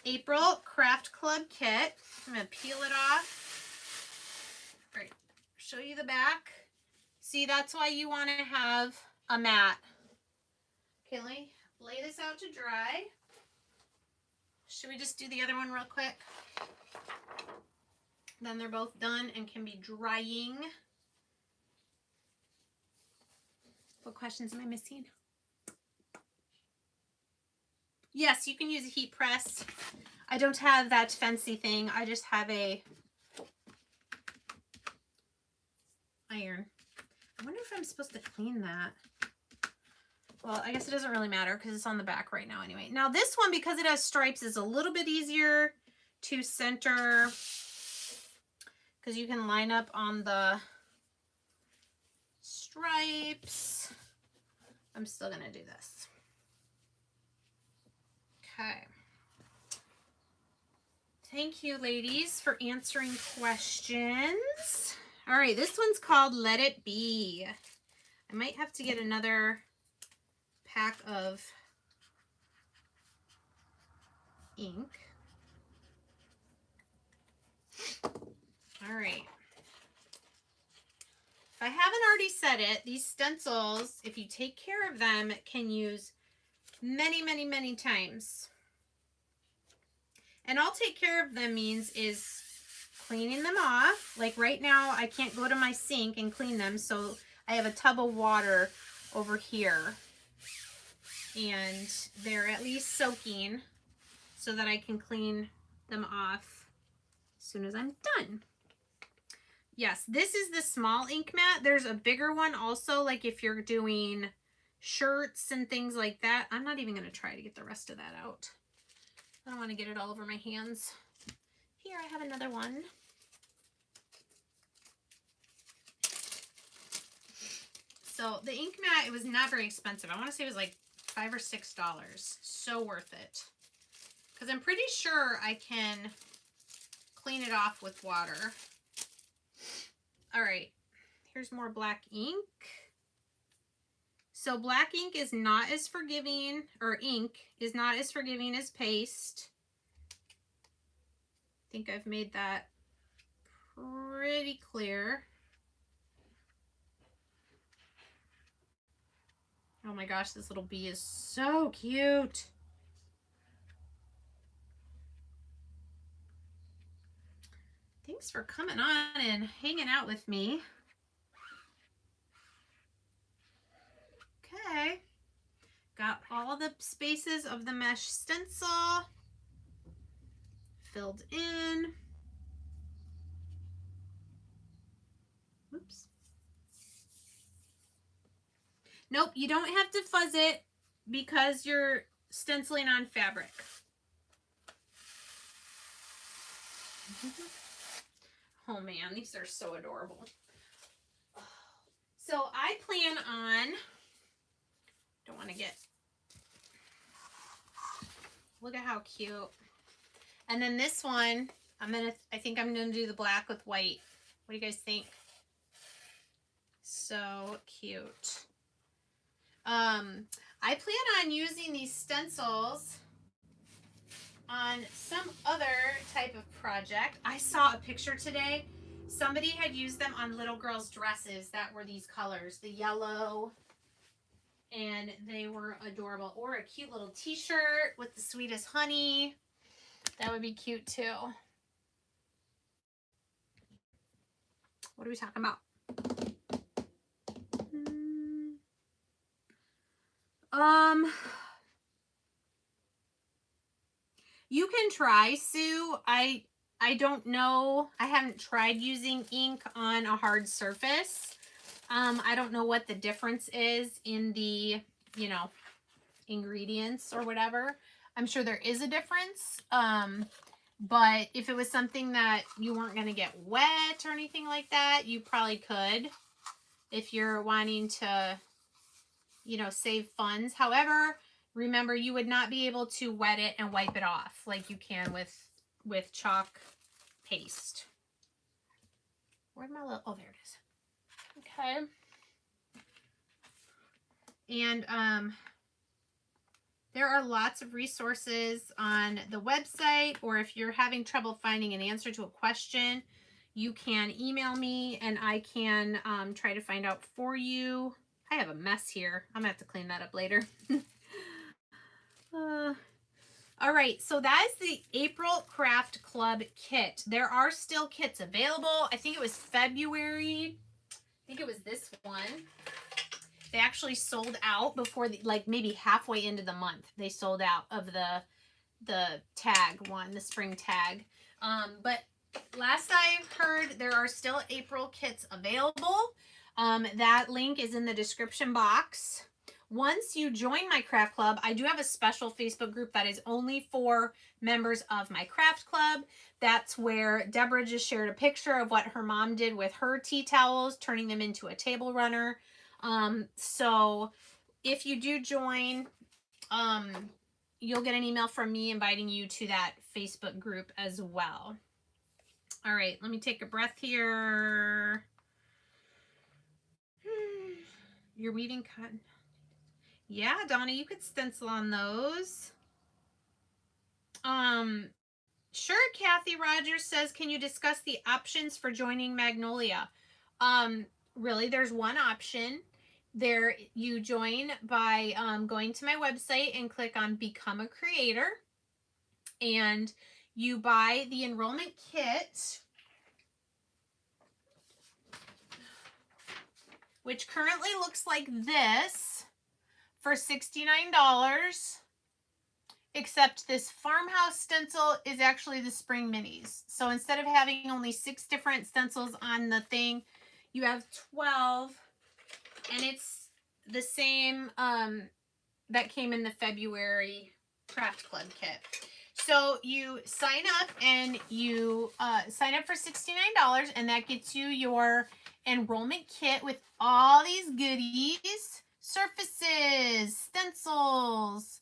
April Craft Club kit. I'm going to peel it off. All right, show you the back. See, that's why you want to have a mat. Okay, let me lay this out to dry. Should we just do the other one real quick? Then they're both done and can be drying. What questions am I missing? Yes, you can use a heat press. I don't have that fancy thing. I just have a iron. I wonder if I'm supposed to clean that. Well, I guess it doesn't really matter because it's on the back right now anyway. Now this one, because it has stripes, is a little bit easier to center because you can line up on the stripes. I'm still going to do this. Okay. Thank you, ladies, for answering questions. All right, this one's called Let It Be. I might have to get another pack of ink. All right. If I haven't already said it, these stencils, if you take care of them, can use many, many, many times. And I'll take care of them means is cleaning them off. Like right now, I can't go to my sink and clean them, so I have a tub of water over here. and they're at least soaking so that I can clean them off as soon as I'm done. Yes, this is the small ink mat. There's a bigger one also, like if you're doing shirts and things like that. I'm not even going to try to get the rest of that out. I don't want to get it all over my hands. Here, I have another one. So the ink mat, it was not very expensive. I want to say it was like $5 or $6. So worth it. Because I'm pretty sure I can clean it off with water. All right, here's more black ink. So black ink is not as forgiving, or ink is not as forgiving as paste. I think I've made that pretty clear. Oh my gosh, this little bee is so cute. Thanks for coming on and hanging out with me. Okay. Got all the spaces of the mesh stencil filled in. Oops. Nope, you don't have to fuzz it because you're stenciling on fabric. Oh man, these are so adorable. So I plan on, don't want to get, look at how cute. And then this one, I think I'm gonna do the black with white. What do you guys think? So cute. I plan on using these stencils on some other type of project. I saw a picture today. Somebody had used them on little girls' dresses that were these colors, the yellow, and they were adorable. Or a cute little t-shirt with the sweetest honey. That would be cute too. What are we talking about? You can try, Sue. I don't know. I haven't tried using ink on a hard surface. I don't know what the difference is in the, you know, ingredients or whatever. I'm sure there is a difference. But if it was something that you weren't going to get wet or anything like that, you probably could if you're wanting to, you know, save funds. However, remember, you would not be able to wet it and wipe it off like you can with chalk paste. Where'd my little, oh, there it is. Okay. And there are lots of resources on the website, or if you're having trouble finding an answer to a question, you can email me and I can try to find out for you. I have a mess here. I'm gonna have to clean that up later. All right, so that is the April Craft Club kit. There are still kits available. I think it was February. I think it was this one. They actually sold out before, like maybe halfway into the month. They sold out of the tag one, the spring tag. But last I heard, there are still April kits available. That link is in the description box. Once you join my craft club, I do have a special Facebook group that is only for members of my craft club. That's where Deborah just shared a picture of what her mom did with her tea towels, turning them into a table runner. So if you do join, you'll get an email from me inviting you to that Facebook group as well. All right, let me take a breath here. You're weaving cotton. Yeah, Donna, you could stencil on those. Sure, Kathy Rogers says, can you discuss the options for joining Magnolia? Really, there's one option. There, you join by going to my website and click on Become a Creator. And you buy the enrollment kit, which currently looks like this, for $69. Except this farmhouse stencil is actually the spring minis. So instead of having only 6 different stencils on the thing, you have 12. And it's the same that came in the February Craft Club kit. So you sign up and you sign up for $69, and that gets you your enrollment kit with all these goodies, surfaces, stencils,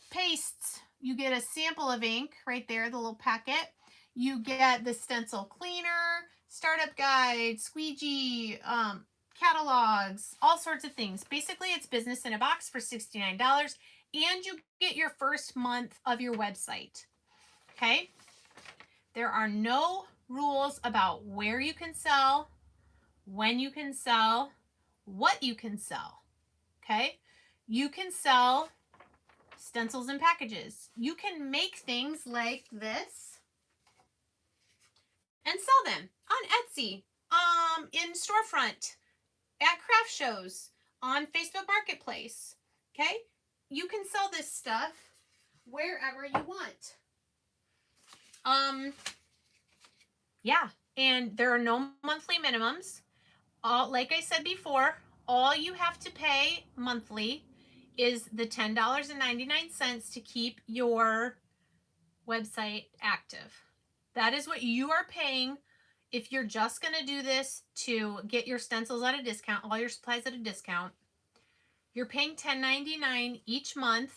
pastes. You get a sample of ink right there, the little packet. You get the stencil cleaner, startup guide, squeegee, catalogs, all sorts of things. Basically, it's business in a box for $69, and you get your first month of your website. Okay? There are no rules about where you can sell, when you can sell, what you can sell. Okay? You can sell stencils and packages. You can make things like this and sell them on Etsy, in storefront, at craft shows, on Facebook Marketplace. Okay? You can sell this stuff wherever you want. Yeah, and there are no monthly minimums. Like I said before, all you have to pay monthly is the $10.99 to keep your website active. That is what you are paying if you're just going to do this to get your stencils at a discount, all your supplies at a discount. You're paying $10.99 each month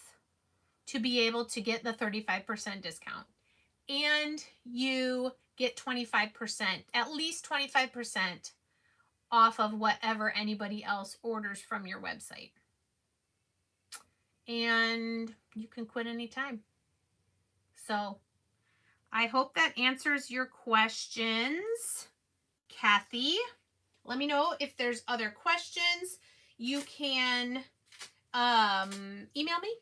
to be able to get the 35% discount. And you get 25%, at least 25% off of whatever anybody else orders from your website. And you can quit anytime. So I hope that answers your questions, Kathy. Let me know if there's other questions. You can email me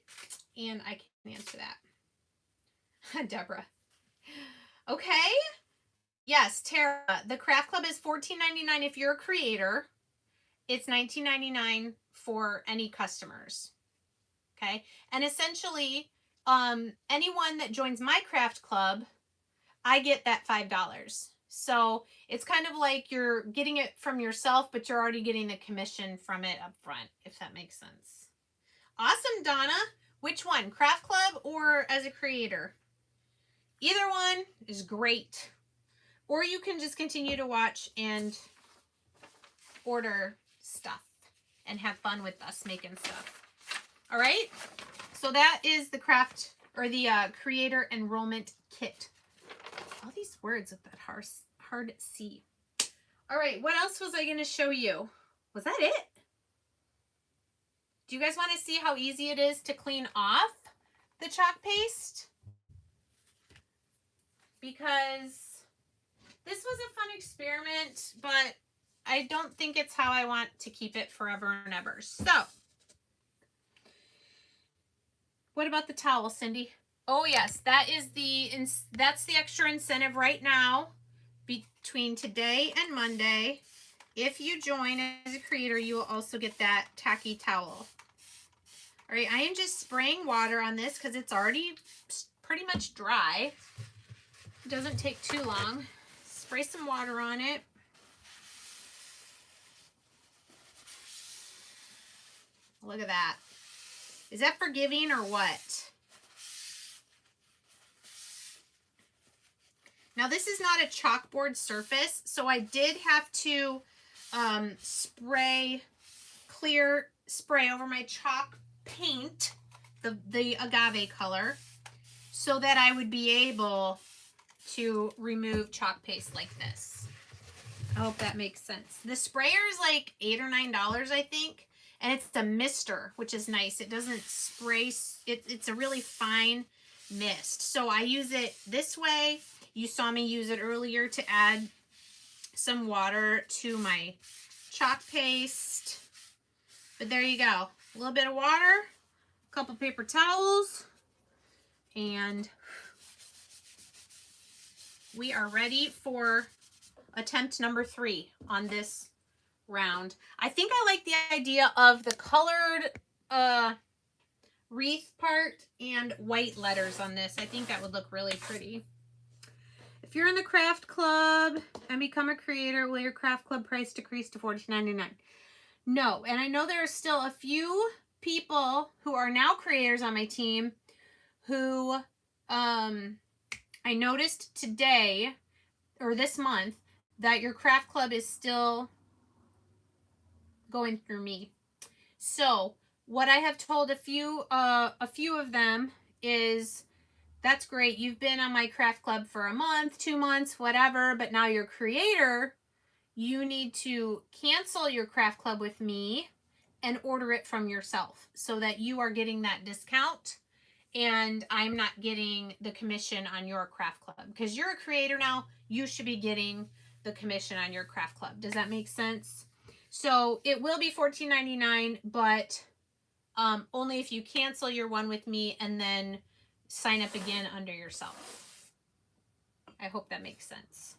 and I can answer that. Deborah. Okay. Yes, Tara, the Craft Club is $14.99 if you're a creator. It's $19.99 for any customers. Okay. And essentially, anyone that joins my Craft Club, I get that $5. So it's kind of like you're getting it from yourself, but you're already getting the commission from it up front, if that makes sense. Awesome, Donna. Which one, Craft Club or as a creator? Either one is great. Or you can just continue to watch and order stuff and have fun with us making stuff. All right. So that is the craft or the creator enrollment kit. All these words with that hard C. All right. What else was I going to show you? Was that it? Do you guys want to see how easy it is to clean off the chalk paste? Because this was a fun experiment, but I don't think it's how I want to keep it forever and ever. So, what about the towel, Cindy? Oh yes, that's the extra incentive right now between today and Monday. If you join as a creator, you will also get that tacky towel. All right, I am just spraying water on this because it's already pretty much dry. It doesn't take too long. Spray some water on it. Look at that. Is that forgiving or what? Now this is not a chalkboard surface, so I did have to spray clear spray over my chalk paint, the agave color, so that I would be able to remove chalk paste like this. I hope that makes sense. The sprayer is like $8 or $9, I think, and it's a mister, which is nice. It doesn't spray. It's a really fine mist. So I use it this way. You saw me use it earlier to add some water to my chalk paste. But there you go. A little bit of water, a couple paper towels, and we are ready for attempt number 3 on this round. I think I like the idea of the colored wreath part and white letters on this. I think that would look really pretty. If you're in the craft club and become a creator, will your craft club price decrease to $14.99? No, and I know there are still a few people who are now creators on my team who I noticed today or this month that your craft club is still going through me. So what I have told a few of them is, that's great. You've been on my craft club for a month, 2 months, whatever, but now you're a creator. You need to cancel your craft club with me and order it from yourself so that you are getting that discount and I'm not getting the commission on your craft club. Because you're a creator now, you should be getting the commission on your craft club. Does that make sense? So it will be $14.99, but only if you cancel your one with me and then sign up again under yourself. I hope that makes sense.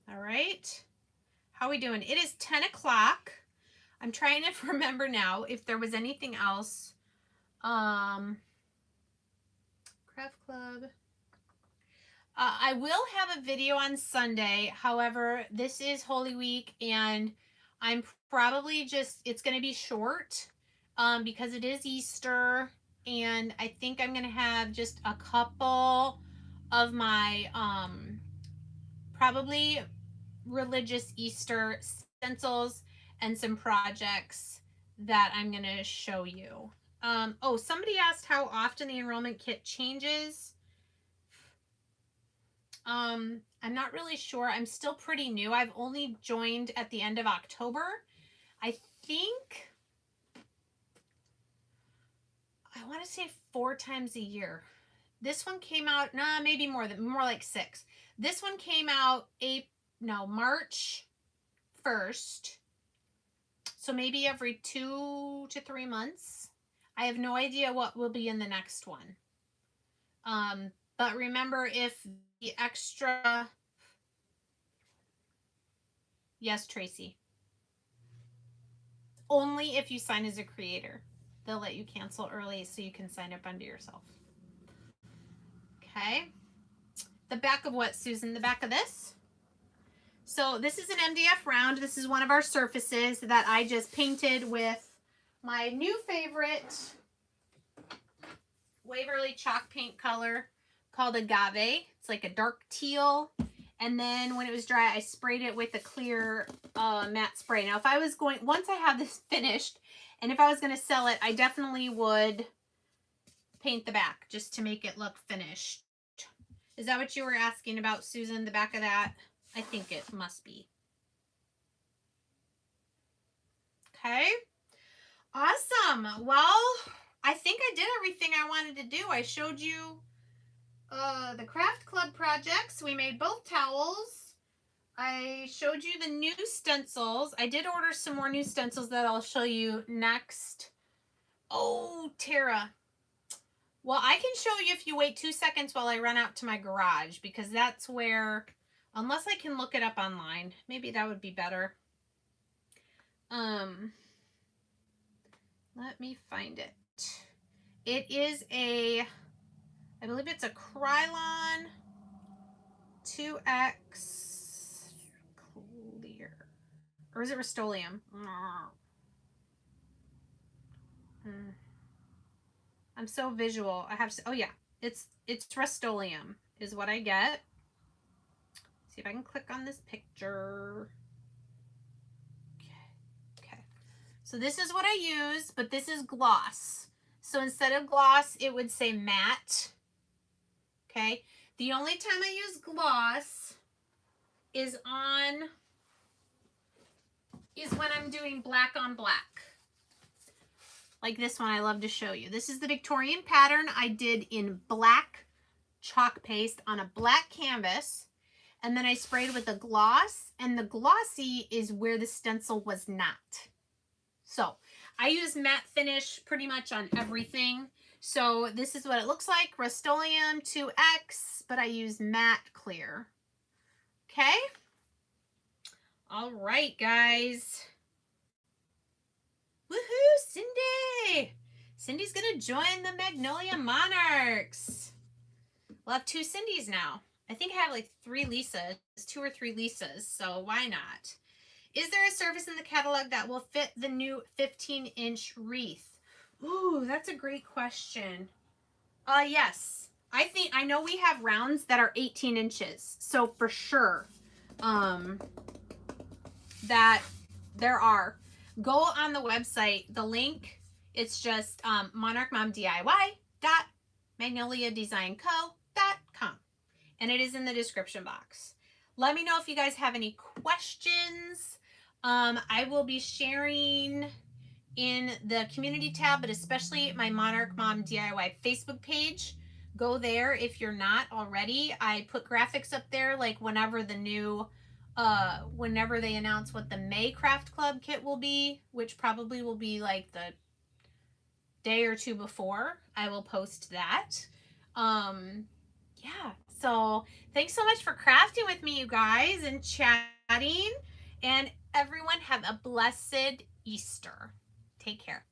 All right. How are we doing? It is 10 o'clock. I'm trying to remember now if there was anything else. Craft Club. I will have a video on Sunday. However, this is Holy Week and I'm probably just, it's going to be short because it is Easter. And I think I'm going to have just a couple of my probably religious Easter stencils and some projects that I'm going to show you. Oh, somebody asked how often the enrollment kit changes. I'm not really sure. I'm still pretty new. I've only joined at the end of October. I think, I want to say 4 times a year. This one came out, nah, maybe more like 6. This one came out March 1st. So maybe every 2 to 3 months. I have no idea what will be in the next one. But remember, if the extra, yes, Tracy, only if you sign as a creator. They'll let you cancel early so you can sign up under yourself. Okay. The back of what, Susan? The back of this? So this is an MDF round. This is one of our surfaces that I just painted with my new favorite Waverly chalk paint color called Agave. It's like a dark teal. And then when it was dry, I sprayed it with a clear matte spray. Now, if I was going, once I have this finished, and if I was going to sell it, I definitely would paint the back just to make it look finished. Is that what you were asking about, Susan, the back of that? I think it must be. Okay. Awesome. Well, I think I did everything I wanted to do. I showed you the craft club projects. We made both towels. I showed you the new stencils. I did order some more new stencils that I'll show you next. Oh, Tara. Well, I can show you if you wait 2 seconds while I run out to my garage, because that's where, unless I can look it up online, maybe that would be better. Let me find it. It is I believe it's a Krylon 2X clear. Or is it Rust-Oleum? I'm so visual. Oh yeah, it's Rust-Oleum is what I get. See if I can click on this picture. Okay. So this is what I use, but this is gloss. So instead of gloss, it would say matte. Okay. The only time I use gloss is when I'm doing black on black. Like this one I love to show you. This is the Victorian pattern I did in black chalk paste on a black canvas. And then I sprayed with a gloss, and the glossy is where the stencil was not. So I use matte finish pretty much on everything. So this is what it looks like. Rust-Oleum 2X, but I use matte clear. Okay. All right, guys. Woohoo, Cindy! Cindy's gonna join the Magnolia Monarchs. We'll have 2 Cindys now. I think I have like 3 Lisas, 2 or 3 Lisas, so why not? Is there a surface in the catalog that will fit the new 15-inch wreath? Ooh, that's a great question. Yes. I know we have rounds that are 18 inches, so for sure, that there are. Go on the website, the link, it's just monarchmomdiy.magnoliadesignco.com, and it is in the description box. Let me know if you guys have any questions. I will be sharing in the community tab, but especially my Monarch Mom DIY Facebook page. Go there if you're not already. I put graphics up there like whenever the new whenever they announce what the May Craft Club kit will be, which probably will be like the day or 2 before, I will post that. Yeah, so thanks so much for crafting with me, you guys, and chatting. And everyone have a blessed Easter. Take care.